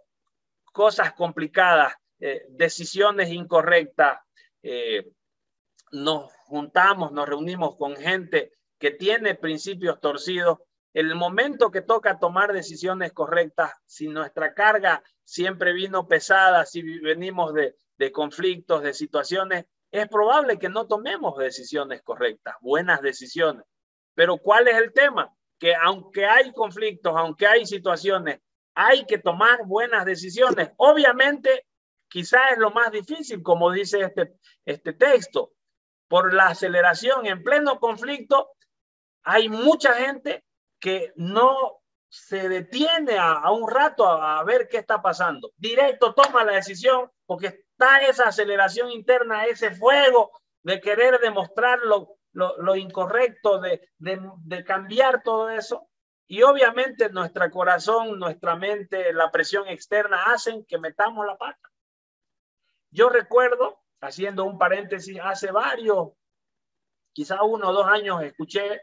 cosas complicadas, decisiones incorrectas, nos juntamos, nos reunimos con gente que tiene principios torcidos, el momento que toca tomar decisiones correctas, si nuestra carga siempre vino pesada, si venimos de conflictos, de situaciones, es probable que no tomemos decisiones correctas, buenas decisiones. Pero ¿cuál es el tema? Que aunque hay conflictos, aunque hay situaciones, hay que tomar buenas decisiones. Obviamente, quizás es lo más difícil, como dice este texto. Por la aceleración en pleno conflicto, hay mucha gente que no se detiene a un rato a ver qué está pasando. Directo toma la decisión porque está esa aceleración interna, ese fuego de querer demostrar lo incorrecto, de cambiar todo eso. Y obviamente nuestro corazón, nuestra mente, la presión externa hacen que metamos la pata. Yo recuerdo, haciendo un paréntesis, hace varios, quizá 1 o 2 años, escuché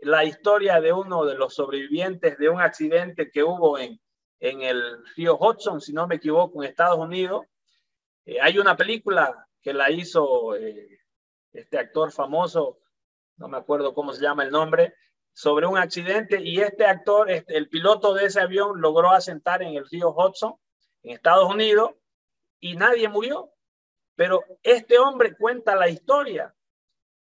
la historia de uno de los sobrevivientes de un accidente que hubo en el río Hudson, si no me equivoco, en Estados Unidos. Hay una película que la hizo este actor famoso, no me acuerdo cómo se llama el nombre, sobre un accidente, y este actor, el piloto de ese avión, logró asentar en el río Hudson, en Estados Unidos, y nadie murió. Pero este hombre cuenta la historia,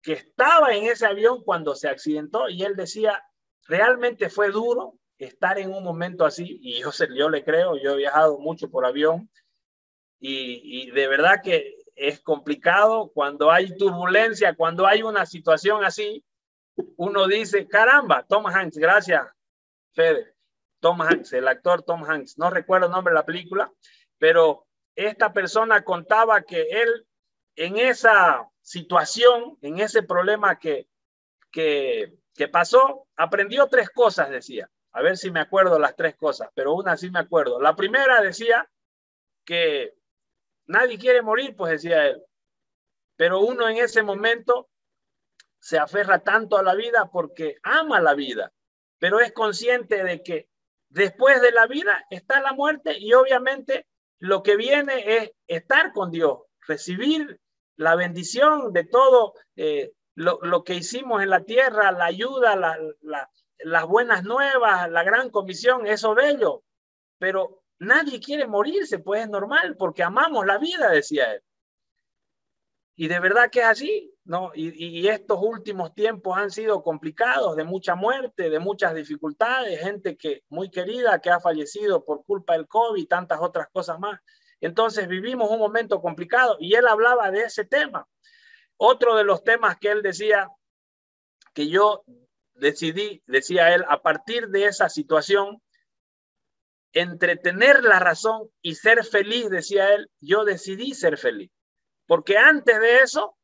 que estaba en ese avión cuando se accidentó, y él decía, realmente fue duro estar en un momento así, y yo le creo, yo he viajado mucho por avión, y de verdad que es complicado cuando hay turbulencia, cuando hay una situación así, uno dice, caramba, Tom Hanks, gracias, Fede, Tom Hanks, el actor Tom Hanks, no recuerdo el nombre de la película, pero esta persona contaba que él en esa situación, en ese problema que pasó, aprendió 3 cosas, decía. A ver si me acuerdo las 3 cosas, pero una sí me acuerdo. La primera decía que nadie quiere morir, pues decía él, pero uno en ese momento se aferra tanto a la vida porque ama la vida, pero es consciente de que después de la vida está la muerte, y obviamente lo que viene es estar con Dios, recibir la bendición de todo lo que hicimos en la tierra, la ayuda, las buenas nuevas, la gran comisión, eso bello. Pero nadie quiere morirse, pues es normal, porque amamos la vida, decía él. Y de verdad que es así, ¿no? Y estos últimos tiempos han sido complicados, de mucha muerte, de muchas dificultades, gente que muy querida que ha fallecido por culpa del COVID y tantas otras cosas más. Entonces vivimos un momento complicado, y él hablaba de ese tema. Otro de los temas que él decía, que yo decidí, decía él, a partir de esa situación, entre tener la razón y ser feliz, decía él, yo decidí ser feliz. Porque antes de eso,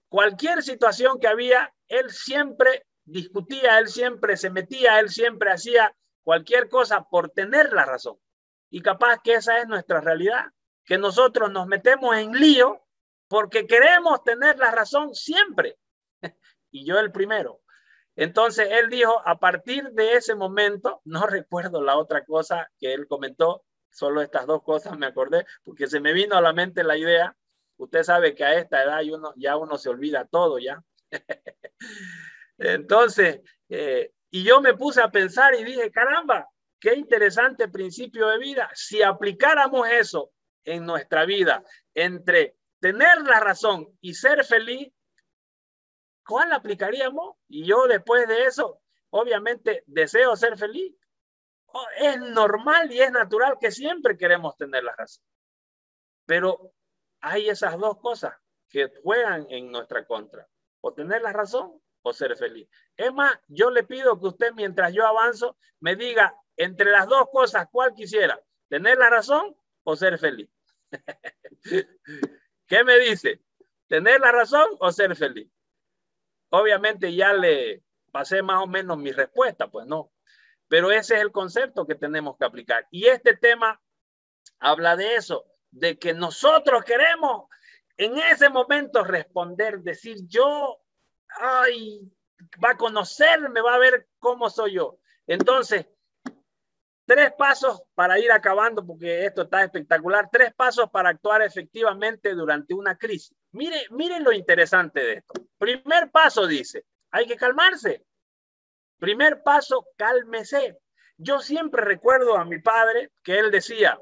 cualquier situación que había, él siempre discutía, él siempre se metía, él siempre hacía cualquier cosa por tener la razón. Y capaz que esa es nuestra realidad, que nosotros nos metemos en lío porque queremos tener la razón siempre. Y yo el primero. Entonces él dijo, a partir de ese momento, no recuerdo la otra cosa que él comentó, solo estas 2 cosas me acordé, porque se me vino a la mente la idea. Usted sabe que a esta edad ya uno se olvida todo ya. Entonces, y yo me puse a pensar y dije, caramba, qué interesante principio de vida. Si aplicáramos eso en nuestra vida, entre tener la razón y ser feliz, ¿cuál aplicaríamos? Y yo después de eso, obviamente, deseo ser feliz. Es normal y es natural que siempre queremos tener la razón. Pero hay esas 2 cosas que juegan en nuestra contra. O tener la razón o ser feliz. Es más, yo le pido que usted, mientras yo avanzo, me diga entre las 2 cosas cuál quisiera. ¿Tener la razón o ser feliz? ¿Qué me dice? ¿Tener la razón o ser feliz? Obviamente ya le pasé más o menos mi respuesta, pues no. Pero ese es el concepto que tenemos que aplicar. Y este tema habla de eso, de que nosotros queremos en ese momento responder, decir yo, ay, va a conocerme, va a ver cómo soy yo. Entonces, 3 pasos para ir acabando, porque esto está espectacular. 3 pasos para actuar efectivamente durante una crisis. Miren lo interesante de esto. Primer paso dice, hay que calmarse. Primer paso, cálmese. Yo siempre recuerdo a mi padre que él decía,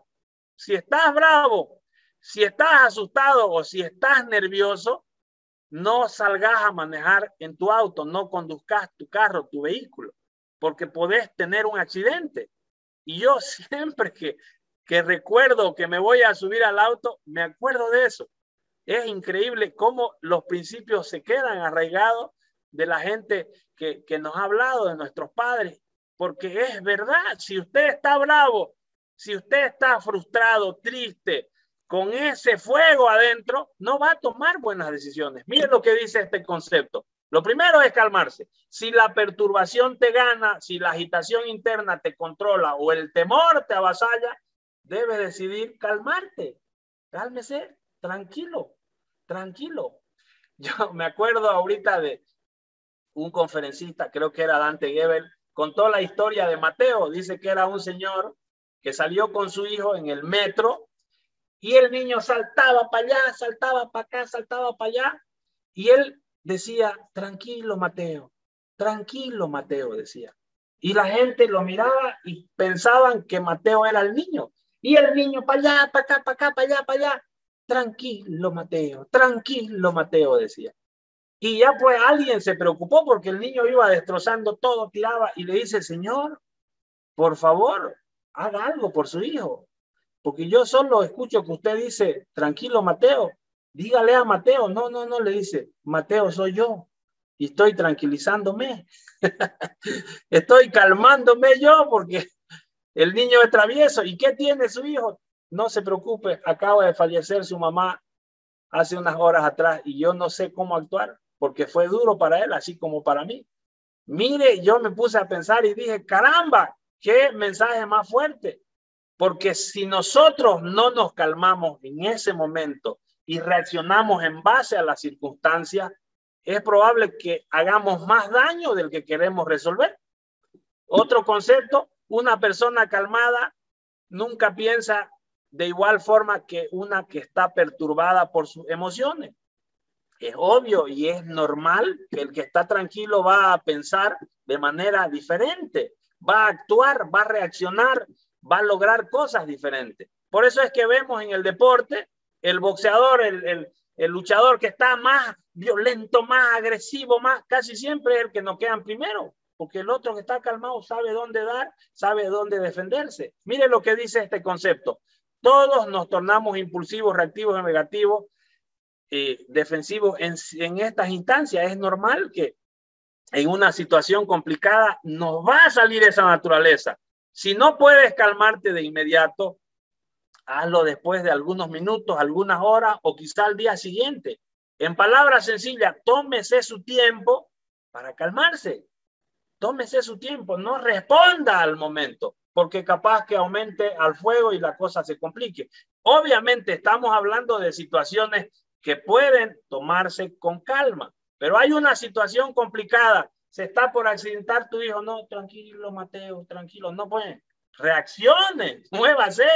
si estás bravo, si estás asustado o si estás nervioso, no salgas a manejar en tu auto, no conduzcas tu carro, tu vehículo, porque podés tener un accidente. Y yo siempre que recuerdo que me voy a subir al auto, me acuerdo de eso. Es increíble cómo los principios se quedan arraigados de la gente que nos ha hablado, de nuestros padres, porque es verdad, si usted está bravo, si usted está frustrado, triste, con ese fuego adentro, no va a tomar buenas decisiones. Miren lo que dice este concepto. Lo primero es calmarse. Si la perturbación te gana, si la agitación interna te controla o el temor te avasalla, debes decidir calmarte. Cálmese, tranquilo, tranquilo. Yo me acuerdo ahorita de un conferencista, creo que era Dante Gebel, contó la historia de Mateo. Dice que era un señor que salió con su hijo en el metro y el niño saltaba para allá, saltaba para acá, saltaba para allá. Y él decía, tranquilo, Mateo, decía. Y la gente lo miraba y pensaban que Mateo era el niño. Y el niño, para allá, para acá, para acá, para allá, para allá. Tranquilo, Mateo, decía. Y ya pues alguien se preocupó porque el niño iba destrozando todo, tiraba y le dice, señor, por favor, haga algo por su hijo. Porque yo solo escucho que usted dice, tranquilo, Mateo. Dígale a Mateo. No, le dice, Mateo soy yo. Y estoy tranquilizándome. Estoy calmándome yo porque el niño es travieso. ¿Y qué tiene su hijo? No se preocupe, acaba de fallecer su mamá hace unas horas atrás y yo no sé cómo actuar porque fue duro para él, así como para mí. Mire, yo me puse a pensar y dije, caramba, qué mensaje más fuerte. Porque si nosotros no nos calmamos en ese momento y reaccionamos en base a las circunstancias, es probable que hagamos más daño del que queremos resolver. Otro concepto, una persona calmada nunca piensa de igual forma que una que está perturbada por sus emociones. Es obvio y es normal que el que está tranquilo va a pensar de manera diferente, va a actuar, va a reaccionar, va a lograr cosas diferentes. Por eso es que vemos en el deporte el boxeador, el luchador que está más violento, más agresivo, más, casi siempre es el que noquean primero, porque el otro que está calmado sabe dónde dar, sabe dónde defenderse. Mire lo que dice este concepto. Todos nos tornamos impulsivos, reactivos y negativos, defensivos en estas instancias. Es normal que en una situación complicada nos va a salir esa naturaleza. Si no puedes calmarte de inmediato, hazlo después de algunos minutos, algunas horas o quizá al día siguiente. En palabras sencillas, tómese su tiempo para calmarse. Tómese su tiempo, no responda al momento, porque capaz que aumente al fuego y la cosa se complique. Obviamente estamos hablando de situaciones que pueden tomarse con calma, pero hay una situación complicada. Se está por accidentar tu hijo. No, tranquilo, Mateo, tranquilo. No puede. Reaccione, muévase.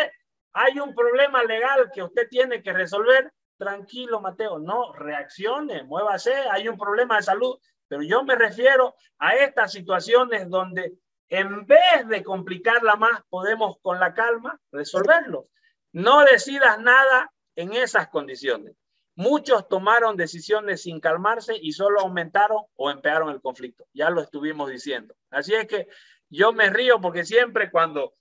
Hay un problema legal que usted tiene que resolver. Tranquilo, Mateo. No, reaccione, muévase. Hay un problema de salud. Pero yo me refiero a estas situaciones donde en vez de complicarla más, podemos con la calma resolverlo. No decidas nada en esas condiciones. Muchos tomaron decisiones sin calmarse y solo aumentaron o empeoraron el conflicto. Ya lo estuvimos diciendo. Así es que yo me río porque siempre cuando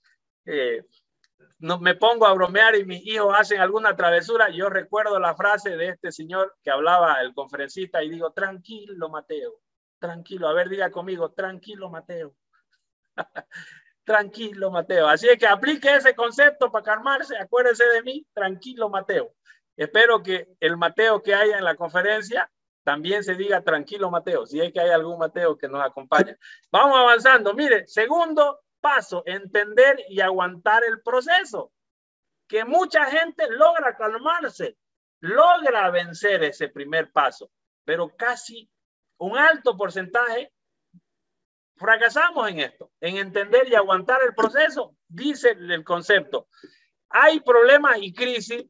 no, me pongo a bromear y mis hijos hacen alguna travesura, yo recuerdo la frase de este señor que hablaba el conferencista y digo, tranquilo, Mateo, tranquilo. A ver, diga conmigo, tranquilo, Mateo. Tranquilo, Mateo. Así es que aplique ese concepto para calmarse. Acuérdese de mí, tranquilo, Mateo. Espero que el Mateo que haya en la conferencia también se diga tranquilo, Mateo, si es que hay algún Mateo que nos acompañe. Vamos avanzando. Mire, segundo paso, entender y aguantar el proceso. Que mucha gente logra calmarse, logra vencer ese primer paso, pero casi un alto porcentaje fracasamos en esto, en entender y aguantar el proceso. Dice el concepto, hay problemas y crisis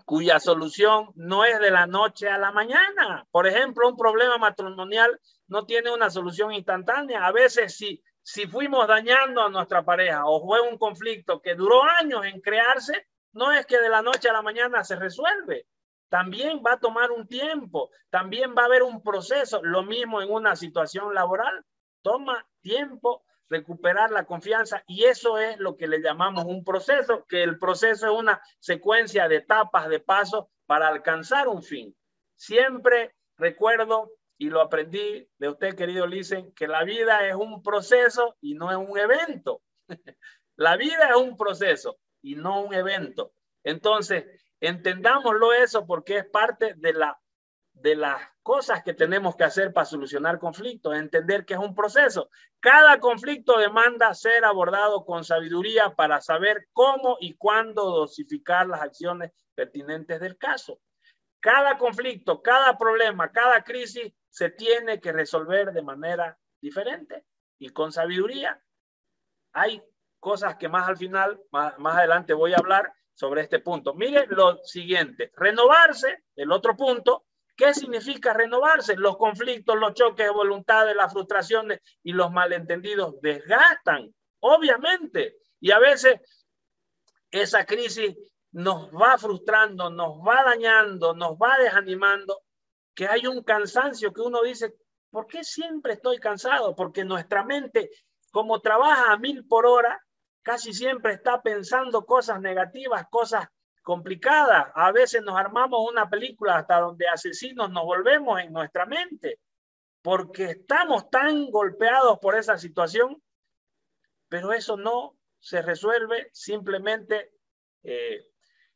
cuya solución no es de la noche a la mañana. Por ejemplo, un problema matrimonial no tiene una solución instantánea. A veces si fuimos dañando a nuestra pareja o fue un conflicto que duró años en crearse, no es que de la noche a la mañana se resuelve. También va a tomar un tiempo, también va a haber un proceso. Lo mismo en una situación laboral. Toma tiempo recuperar la confianza, y eso es lo que le llamamos un proceso, que el proceso es una secuencia de etapas, de pasos para alcanzar un fin. Siempre recuerdo, y lo aprendí de usted, querido Lisen, que la vida es un proceso y no es un evento. La vida es un proceso y no un evento. Entonces, entendámoslo eso, porque es parte de las cosas que tenemos que hacer para solucionar conflictos, entender que es un proceso. Cada conflicto demanda ser abordado con sabiduría para saber cómo y cuándo dosificar las acciones pertinentes del caso. Cada conflicto, cada problema, cada crisis se tiene que resolver de manera diferente y con sabiduría. Hay cosas que más al final, más adelante voy a hablar sobre este punto. Miren lo siguiente, renovarse, el otro punto. ¿Qué significa renovarse? Los conflictos, los choques de voluntades, las frustraciones y los malentendidos desgastan, obviamente. Y a veces esa crisis nos va frustrando, nos va dañando, nos va desanimando, que hay un cansancio que uno dice, ¿por qué siempre estoy cansado? Porque nuestra mente, como trabaja a 1000 por hora, casi siempre está pensando cosas negativas, cosas complicadas. A veces nos armamos una película hasta donde asesinos nos volvemos en nuestra mente, porque estamos tan golpeados por esa situación, pero eso no se resuelve simplemente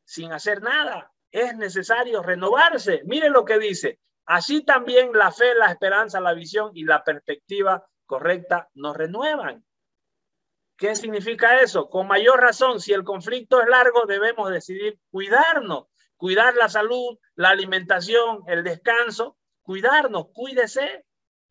sin hacer nada. Es necesario renovarse. Miren lo que dice. Así también la fe, la esperanza, la visión y la perspectiva correcta nos renuevan. ¿Qué significa eso? Con mayor razón, si el conflicto es largo, debemos decidir cuidarnos, cuidar la salud, la alimentación, el descanso, cuidarnos, cuídese.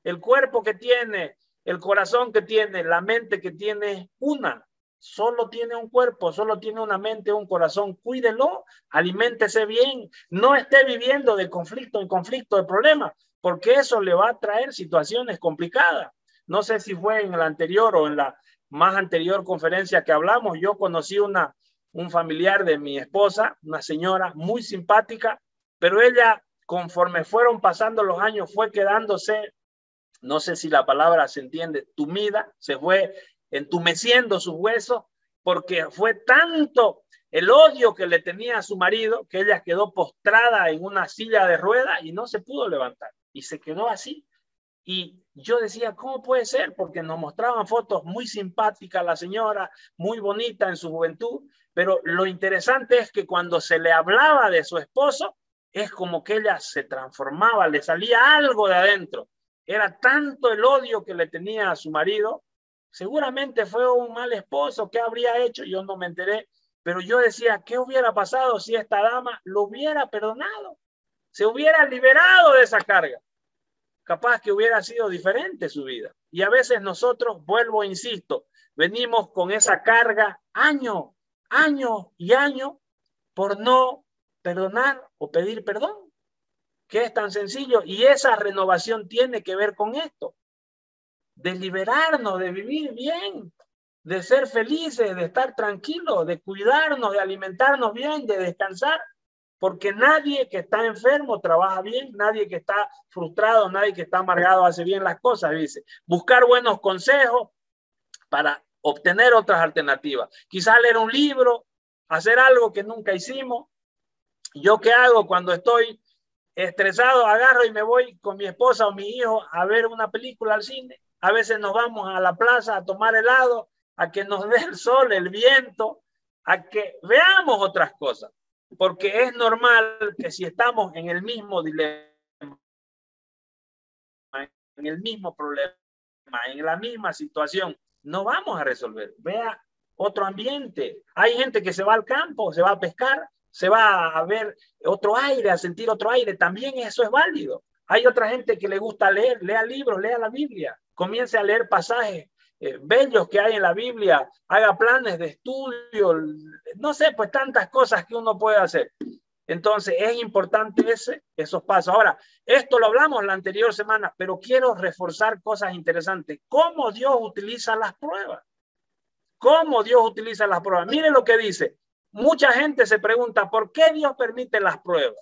El cuerpo que tiene, el corazón que tiene, la mente que tiene, una. Solo tiene un cuerpo, solo tiene una mente, un corazón. Cuídelo, aliméntese bien. No esté viviendo de conflicto en conflicto, de problemas, porque eso le va a traer situaciones complicadas. No sé si fue en el anterior o en la más anterior conferencia que hablamos, yo conocí un familiar de mi esposa, una señora muy simpática, pero ella, conforme fueron pasando los años, fue quedándose, no sé si la palabra se entiende, tumida, se fue entumeciendo sus huesos, porque fue tanto el odio que le tenía a su marido, que ella quedó postrada en una silla de ruedas y no se pudo levantar, y se quedó así. Y yo decía, ¿cómo puede ser? Porque nos mostraban fotos muy simpáticas, la señora, muy bonita en su juventud, pero lo interesante es que cuando se le hablaba de su esposo, es como que ella se transformaba, le salía algo de adentro. Era tanto el odio que le tenía a su marido. Seguramente fue un mal esposo, ¿qué habría hecho? Yo no me enteré, pero yo decía, ¿qué hubiera pasado si esta dama lo hubiera perdonado? Se hubiera liberado de esa carga. Capaz que hubiera sido diferente su vida. Y a veces nosotros, vuelvo, insisto, venimos con esa carga año y año por no perdonar o pedir perdón, que es tan sencillo. Y esa renovación tiene que ver con esto, de liberarnos, de vivir bien, de ser felices, de estar tranquilos, de cuidarnos, de alimentarnos bien, de descansar. Porque nadie que está enfermo trabaja bien, nadie que está frustrado, nadie que está amargado hace bien las cosas, dice. Buscar buenos consejos para obtener otras alternativas. Quizás leer un libro, hacer algo que nunca hicimos. ¿Yo qué hago cuando estoy estresado? Agarro y me voy con mi esposa o mi hijo a ver una película al cine. A veces nos vamos a la plaza a tomar helado, a que nos dé el sol, el viento, a que veamos otras cosas. Porque es normal que si estamos en el mismo dilema, en el mismo problema, en la misma situación, no vamos a resolver. Vea otro ambiente. Hay gente que se va al campo, se va a pescar, se va a ver otro aire, a sentir otro aire. También eso es válido. Hay otra gente que le gusta leer, lea libros, lea la Biblia, comience a leer pasajes bellos que hay en la Biblia, haga planes de estudio, no sé, pues tantas cosas que uno puede hacer. Entonces es importante esos pasos. Ahora, esto lo hablamos la anterior semana, pero quiero reforzar cosas interesantes. ¿Cómo Dios utiliza las pruebas? ¿Cómo Dios utiliza las pruebas? Miren lo que dice. Mucha gente se pregunta, ¿por qué Dios permite las pruebas?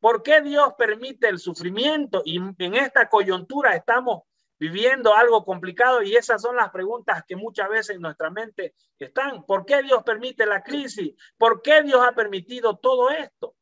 ¿Por qué Dios permite el sufrimiento? Y en esta coyuntura estamos viviendo algo complicado y esas son las preguntas que muchas veces en nuestra mente están. ¿Por qué Dios permite la crisis? ¿Por qué Dios ha permitido todo esto?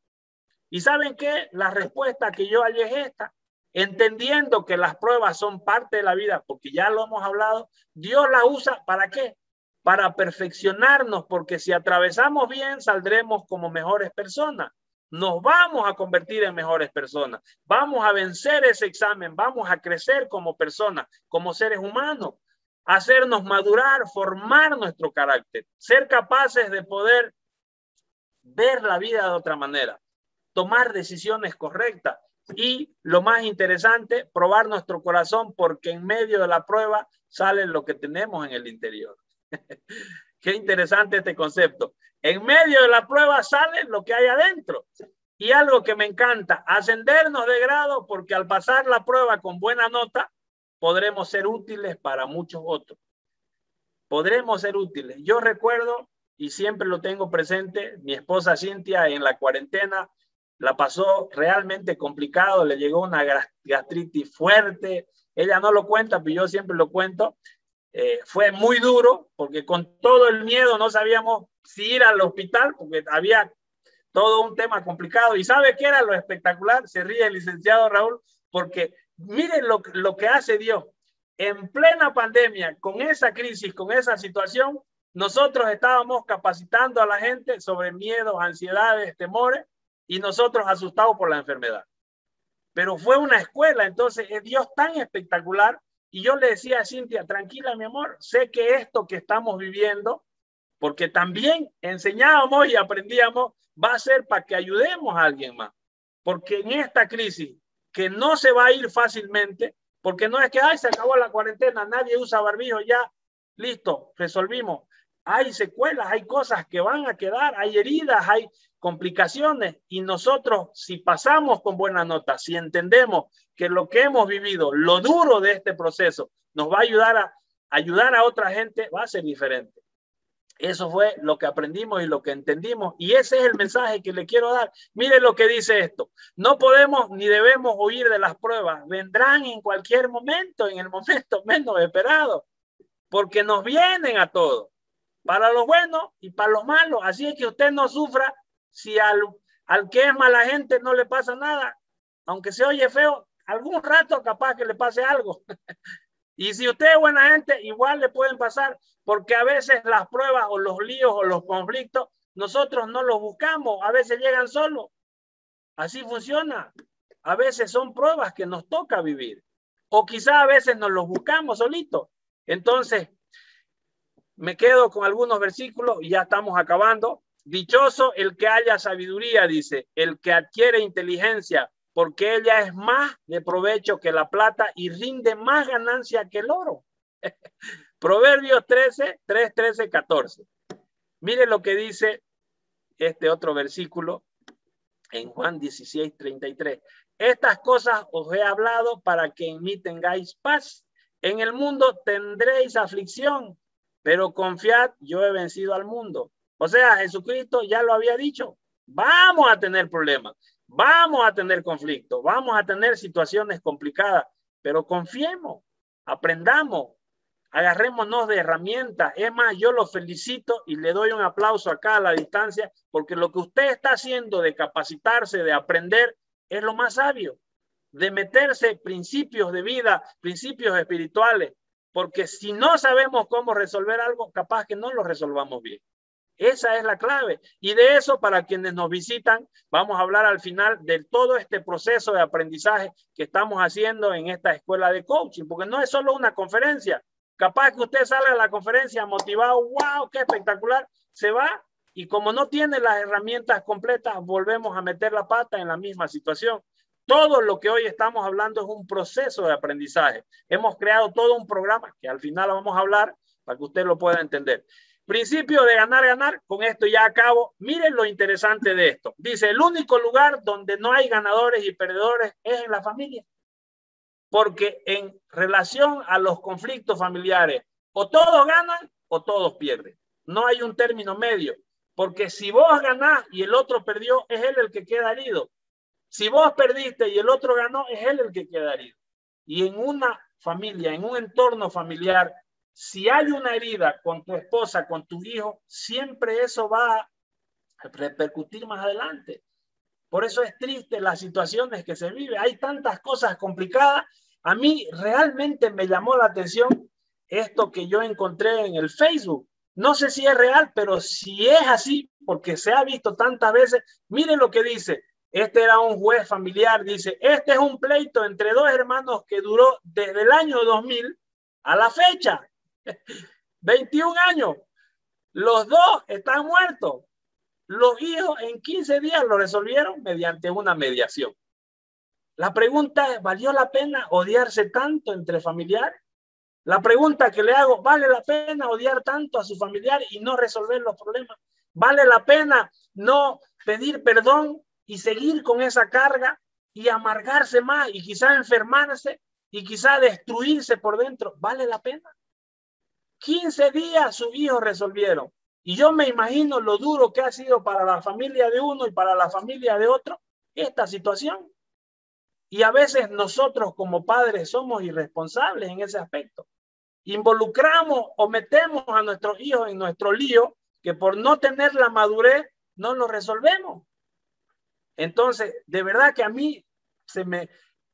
¿Y saben qué? La respuesta que yo hallé es esta. Entendiendo que las pruebas son parte de la vida, porque ya lo hemos hablado, Dios la usa ¿para qué? Para perfeccionarnos, porque si atravesamos bien, saldremos como mejores personas. Nos vamos a convertir en mejores personas. Vamos a vencer ese examen, vamos a crecer como personas, como seres humanos, hacernos madurar, formar nuestro carácter, ser capaces de poder ver la vida de otra manera, tomar decisiones correctas y, lo más interesante, probar nuestro corazón, porque en medio de la prueba sale lo que tenemos en el interior. Qué interesante este concepto. En medio de la prueba sale lo que hay adentro. Y algo que me encanta, ascendernos de grado, porque al pasar la prueba con buena nota, podremos ser útiles para muchos otros. Podremos ser útiles. Yo recuerdo, y siempre lo tengo presente, mi esposa Cintia en la cuarentena la pasó realmente complicado, le llegó una gastritis fuerte. Ella no lo cuenta, pero yo siempre lo cuento. Fue muy duro porque con todo el miedo no sabíamos si ir al hospital porque había todo un tema complicado. ¿Y sabe qué era lo espectacular? Se ríe el licenciado Raúl, porque miren lo que hace Dios. En plena pandemia, con esa crisis, con esa situación, nosotros estábamos capacitando a la gente sobre miedos, ansiedades, temores, y nosotros asustados por la enfermedad. Pero fue una escuela, entonces es Dios tan espectacular. Y yo le decía a Cintia, tranquila, mi amor, sé que esto que estamos viviendo, porque también enseñábamos y aprendíamos, va a ser para que ayudemos a alguien más. Porque en esta crisis, que no se va a ir fácilmente, porque no es que, ay, se acabó la cuarentena, nadie usa barbijo, ya, listo, resolvimos. Hay secuelas, hay cosas que van a quedar, hay heridas, hay complicaciones, y nosotros, si pasamos con buena nota, si entendemos que lo que hemos vivido, lo duro de este proceso, nos va a ayudar a otra gente, va a ser diferente. Eso fue lo que aprendimos y lo que entendimos, y ese es el mensaje que le quiero dar. Mire lo que dice esto: no podemos ni debemos huir de las pruebas, vendrán en cualquier momento, en el momento menos esperado, porque nos vienen a todos, para lo bueno y para lo malo. Así es que usted no sufra si al que es mala gente no le pasa nada, aunque se oye feo, algún rato capaz que le pase algo. Y si usted es buena gente, igual le pueden pasar, porque a veces las pruebas o los líos o los conflictos, nosotros no los buscamos, a veces llegan solos. Así funciona. A veces son pruebas que nos toca vivir. O quizá a veces nos los buscamos solitos. Entonces, me quedo con algunos versículos y ya estamos acabando. Dichoso el que haya sabiduría, dice, el que adquiere inteligencia, porque ella es más de provecho que la plata y rinde más ganancia que el oro. Proverbios 13, 3, 13, 14. Mire lo que dice este otro versículo en Juan 16, 33. Estas cosas os he hablado para que en mí tengáis paz. En el mundo tendréis aflicción, pero confiad, yo he vencido al mundo. O sea, Jesucristo ya lo había dicho. Vamos a tener problemas. Vamos a tener conflictos, vamos a tener situaciones complicadas, pero confiemos, aprendamos, agarrémonos de herramientas. Es más, yo lo felicito y le doy un aplauso acá a la distancia, porque lo que usted está haciendo de capacitarse, de aprender, es lo más sabio, de meterse principios de vida, principios espirituales, porque si no sabemos cómo resolver algo, capaz que no lo resolvamos bien. Esa es la clave. Y de eso, para quienes nos visitan, vamos a hablar al final de todo este proceso de aprendizaje que estamos haciendo en esta escuela de coaching, porque no es solo una conferencia. Capaz que usted salga de la conferencia motivado, wow, qué espectacular, se va y como no tiene las herramientas completas, volvemos a meter la pata en la misma situación. Todo lo que hoy estamos hablando es un proceso de aprendizaje. Hemos creado todo un programa que al final vamos a hablar para que usted lo pueda entender. Principio de ganar, ganar. Con esto ya acabo. Miren lo interesante de esto. Dice, el único lugar donde no hay ganadores y perdedores es en la familia. Porque en relación a los conflictos familiares, o todos ganan o todos pierden. No hay un término medio. Porque si vos ganás y el otro perdió, es él el que queda herido. Si vos perdiste y el otro ganó, es él el que queda herido. Y en una familia, en un entorno familiar, si hay una herida con tu esposa, con tu hijo, siempre eso va a repercutir más adelante. Por eso es triste las situaciones que se viven. Hay tantas cosas complicadas. A mí realmente me llamó la atención esto que yo encontré en el Facebook. No sé si es real, pero si es así, porque se ha visto tantas veces, miren lo que dice. Este era un juez familiar, dice, este es un pleito entre dos hermanos que duró desde el año 2000 a la fecha. 21 años. Los dos están muertos. Los hijos en 15 días lo resolvieron mediante una mediación. La pregunta es, ¿valió la pena odiarse tanto entre familiares? La pregunta que le hago, ¿vale la pena odiar tanto a su familiar y no resolver los problemas? ¿Vale la pena no pedir perdón y seguir con esa carga y amargarse más y quizá enfermarse y quizá destruirse por dentro? ¿Vale la pena? 15 días sus hijos resolvieron. Y yo me imagino lo duro que ha sido para la familia de uno y para la familia de otro esta situación. Y a veces nosotros como padres somos irresponsables en ese aspecto. Involucramos o metemos a nuestros hijos en nuestro lío que por no tener la madurez no lo resolvemos. Entonces, de verdad que a mí se me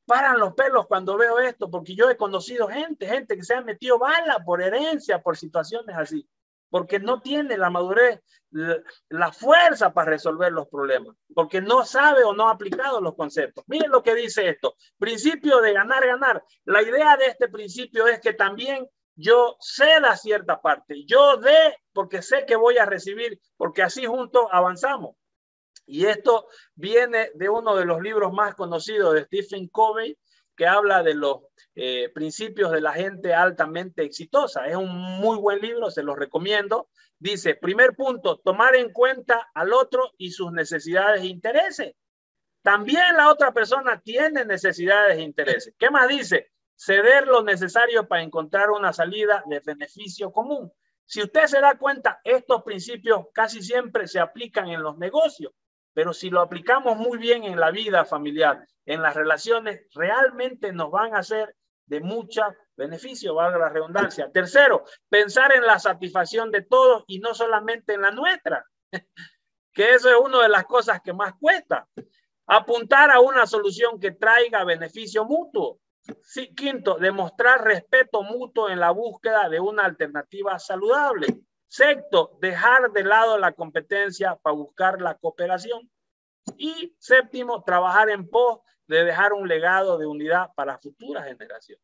paran los pelos cuando veo esto, porque yo he conocido gente que se ha metido bala por herencia, por situaciones así, porque no tiene la madurez, la fuerza para resolver los problemas, porque no sabe o no ha aplicado los conceptos. Miren lo que dice esto, principio de ganar, ganar. La idea de este principio es que también yo ceda cierta parte, yo dé porque sé que voy a recibir, porque así juntos avanzamos. Y esto viene de uno de los libros más conocidos de Stephen Covey, que habla de los principios de la gente altamente exitosa. Es un muy buen libro, se los recomiendo. Dice, primer punto, tomar en cuenta al otro y sus necesidades e intereses. También la otra persona tiene necesidades e intereses. ¿Qué más dice? Ceder lo necesario para encontrar una salida de beneficio común. Si usted se da cuenta, estos principios casi siempre se aplican en los negocios. Pero si lo aplicamos muy bien en la vida familiar, en las relaciones, realmente nos van a hacer de mucho beneficio, valga la redundancia. Tercero, pensar en la satisfacción de todos y no solamente en la nuestra, que eso es una de las cosas que más cuesta. Apuntar a una solución que traiga beneficio mutuo. Sí, quinto, demostrar respeto mutuo en la búsqueda de una alternativa saludable. Sexto, dejar de lado la competencia para buscar la cooperación. Y séptimo, trabajar en pos de dejar un legado de unidad para futuras generaciones.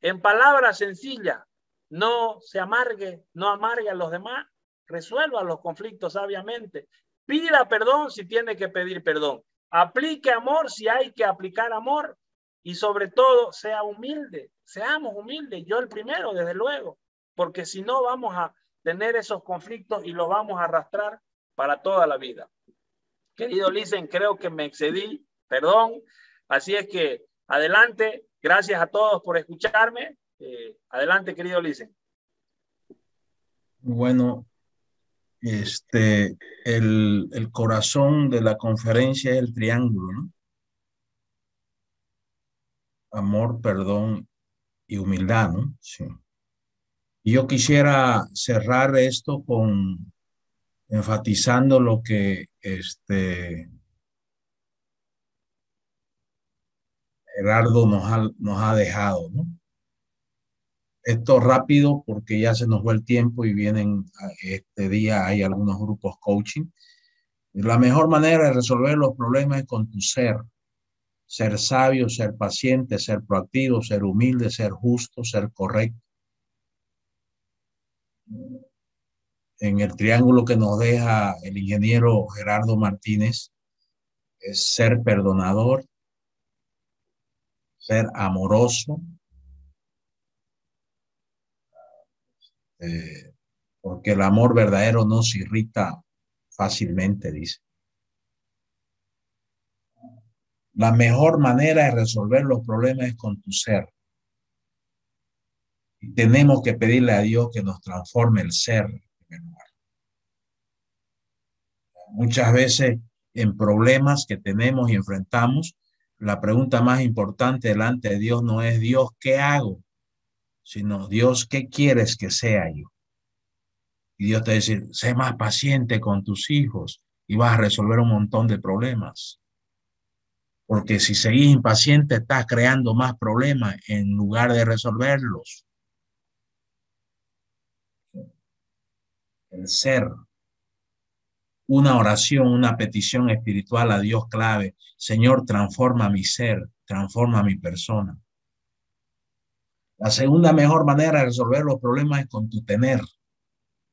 En palabras sencillas, no se amargue, no amargue a los demás, resuelva los conflictos sabiamente, pida perdón si tiene que pedir perdón, aplique amor si hay que aplicar amor y sobre todo sea humilde, seamos humildes, yo el primero desde luego, porque si no vamos a tener esos conflictos y los vamos a arrastrar para toda la vida. Querido Lisen, creo que me excedí, perdón, así es que adelante, gracias a todos por escucharme, adelante querido Lisen. Bueno, el corazón de la conferencia es el triángulo, ¿no? Amor, perdón y humildad, ¿no? Sí. Y yo quisiera cerrar esto con enfatizando lo que Gerardo nos ha dejado, ¿no? Esto rápido porque ya se nos va el tiempo y vienen este día, hay algunos grupos coaching. La mejor manera de resolver los problemas es con tu ser sabio, ser paciente, ser proactivo, ser humilde, ser justo, ser correcto. en el triángulo que nos deja el ingeniero Gerardo Martínez es ser perdonador, ser amoroso, porque el amor verdadero no se irrita fácilmente, dice. La mejor manera de resolver los problemas es con tu ser. Y tenemos que pedirle a Dios que nos transforme el ser. Muchas veces en problemas que tenemos y enfrentamos, la pregunta más importante delante de Dios no es Dios, ¿qué hago? Sino Dios, ¿qué quieres que sea yo? Y Dios te dice, sé más paciente con tus hijos y vas a resolver un montón de problemas. Porque si seguís impaciente, estás creando más problemas en lugar de resolverlos. El ser, una oración, una petición espiritual a Dios clave. Señor, transforma mi ser, transforma mi persona. La segunda mejor manera de resolver los problemas es con tu tener.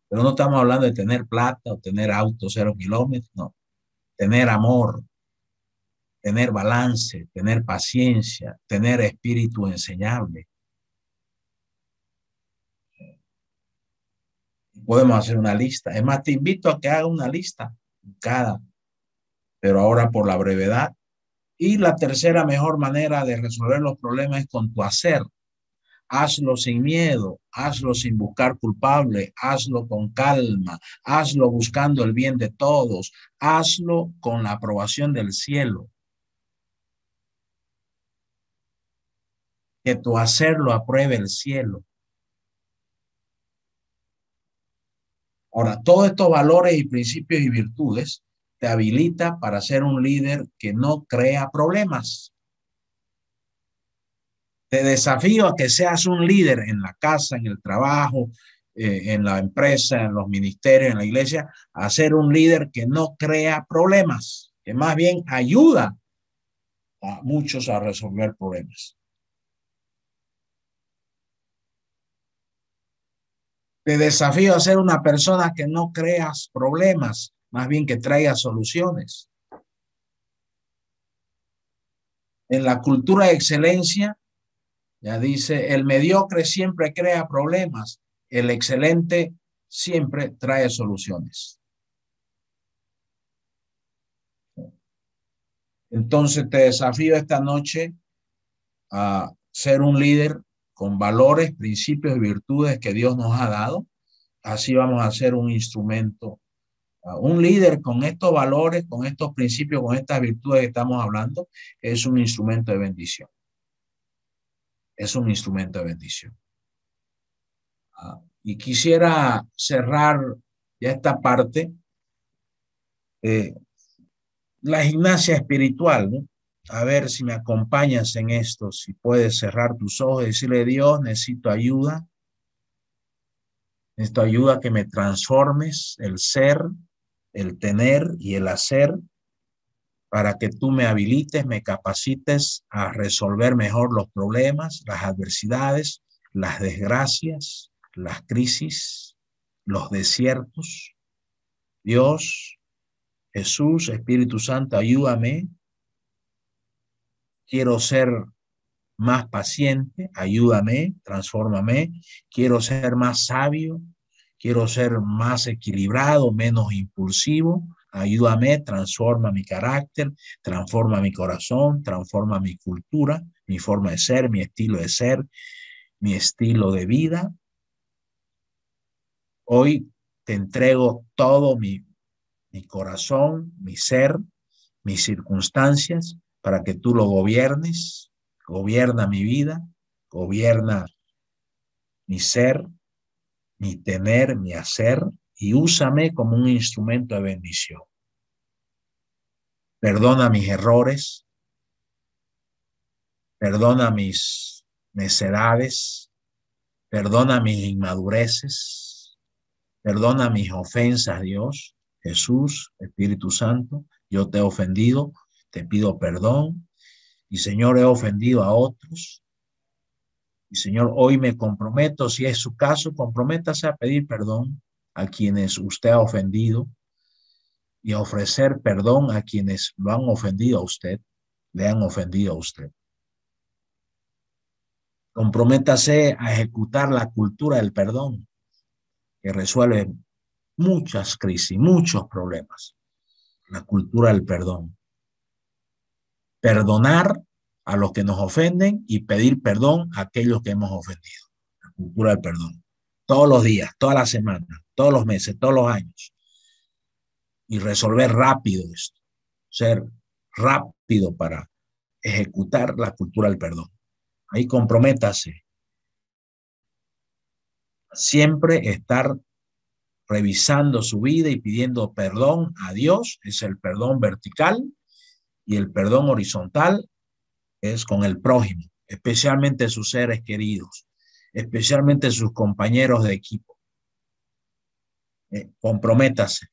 Pero no estamos hablando de tener plata o tener auto 0 kilómetros, no. Tener amor, tener balance, tener paciencia, tener espíritu enseñable. Podemos hacer una lista. Es más, te invito a que haga una lista cada, pero ahora por la brevedad. Y la tercera mejor manera de resolver los problemas es con tu hacer. Hazlo sin miedo, hazlo sin buscar culpable, hazlo con calma, hazlo buscando el bien de todos, hazlo con la aprobación del cielo. Que tu hacer lo apruebe el cielo. Ahora, todos estos valores y principios y virtudes te habilita para ser un líder que no crea problemas. Te desafío a que seas un líder en la casa, en el trabajo, en la empresa, en los ministerios, en la iglesia, a ser un líder que no crea problemas, que más bien ayuda a muchos a resolver problemas. Te desafío a ser una persona que no creas problemas, más bien que traiga soluciones. En la cultura de excelencia, ya dice, el mediocre siempre crea problemas, el excelente siempre trae soluciones. Entonces te desafío esta noche a ser un líder con valores, principios y virtudes que Dios nos ha dado. Así vamos a ser un instrumento, un líder con estos valores, con estos principios, con estas virtudes que estamos hablando, es un instrumento de bendición. Es un instrumento de bendición. Y quisiera cerrar ya esta parte, la gimnasia espiritual, ¿no? A ver si me acompañas en esto, si puedes cerrar tus ojos y decirle, Dios, necesito ayuda que me transformes el ser, el tener y el hacer para que tú me habilites, me capacites a resolver mejor los problemas, las adversidades, las desgracias, las crisis, los desiertos. Dios, Jesús, Espíritu Santo, ayúdame. Quiero ser más paciente, ayúdame, transfórmame. Quiero ser más sabio, quiero ser más equilibrado, menos impulsivo. Ayúdame, transforma mi carácter, transforma mi corazón, transforma mi cultura, mi forma de ser, mi estilo de ser, mi estilo de vida. Hoy te entrego todo mi corazón, mi ser, mis circunstancias, para que tú lo gobiernes. Gobierna mi vida, gobierna mi ser, mi tener, mi hacer, y úsame como un instrumento de bendición. Perdona mis errores, perdona mis necedades, perdona mis inmadureces, perdona mis ofensas, Dios, Jesús, Espíritu Santo. Yo te he ofendido, te pido perdón, y Señor, he ofendido a otros. Y Señor, hoy me comprometo, si es su caso, comprométase a pedir perdón. a quienes usted ha ofendido y a ofrecer perdón a quienes lo han ofendido a usted, le han ofendido a usted. Comprométase a ejecutar la cultura del perdón, que resuelve muchas crisis, muchos problemas. La cultura del perdón. Perdonar a los que nos ofenden y pedir perdón a aquellos que hemos ofendido. La cultura del perdón. Todos los días, todas las semanas, todos los meses, todos los años. Y resolver rápido esto. Ser rápido para ejecutar la cultura del perdón. Ahí comprométase. Siempre estar revisando su vida y pidiendo perdón a Dios. Es el perdón vertical. Y el perdón horizontal es con el prójimo, especialmente sus seres queridos, especialmente sus compañeros de equipo. Comprométase.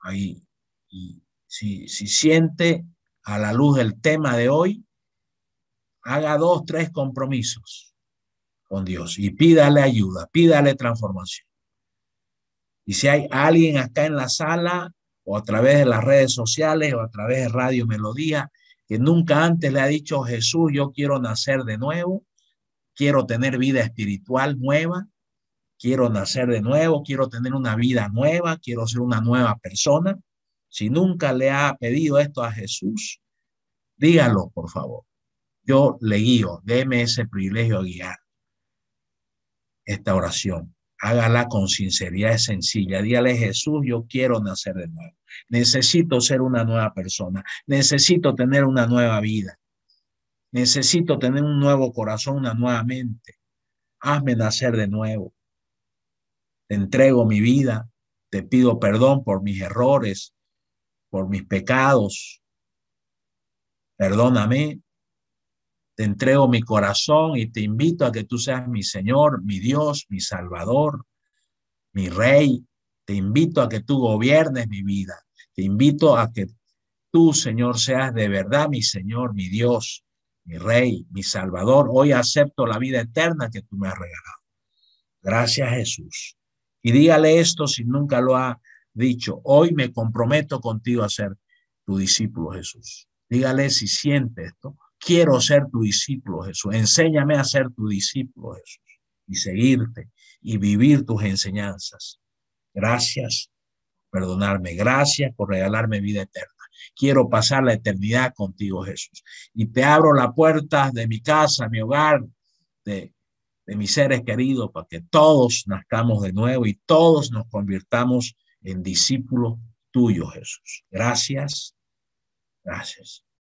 Ahí. Y si siente a la luz del tema de hoy, haga 2, 3 compromisos con Dios y pídale ayuda, pídale transformación. Y si hay alguien acá en la sala o a través de las redes sociales o a través de Radio Melodía que nunca antes le ha dicho: Jesús, yo quiero nacer de nuevo, quiero tener vida espiritual nueva, quiero nacer de nuevo, quiero tener una vida nueva, quiero ser una nueva persona. Si nunca le ha pedido esto a Jesús, dígalo, por favor. Yo le guío, déme ese privilegio de guiar esta oración. Hágala con sinceridad, es sencilla. Dígale: Jesús, yo quiero nacer de nuevo. Necesito ser una nueva persona. Necesito tener una nueva vida. Necesito tener un nuevo corazón, una nueva mente. Hazme nacer de nuevo. Te entrego mi vida. Te pido perdón por mis errores, por mis pecados. Perdóname. Te entrego mi corazón y te invito a que tú seas mi Señor, mi Dios, mi Salvador, mi Rey. Te invito a que tú gobiernes mi vida. Te invito a que tú, Señor, seas de verdad mi Señor, mi Dios, mi Rey, mi Salvador. Hoy acepto la vida eterna que tú me has regalado. Gracias, Jesús. Y dígale esto si nunca lo ha dicho: hoy me comprometo contigo a ser tu discípulo, Jesús. Dígale si siente esto: quiero ser tu discípulo, Jesús. Enséñame a ser tu discípulo, Jesús, y seguirte y vivir tus enseñanzas. Gracias por perdonarme. Gracias por regalarme vida eterna. Quiero pasar la eternidad contigo, Jesús. Y te abro las puertas de mi casa, mi hogar, de mis seres queridos, para que todos nazcamos de nuevo y todos nos convirtamos en discípulos tuyos, Jesús. Gracias. Gracias.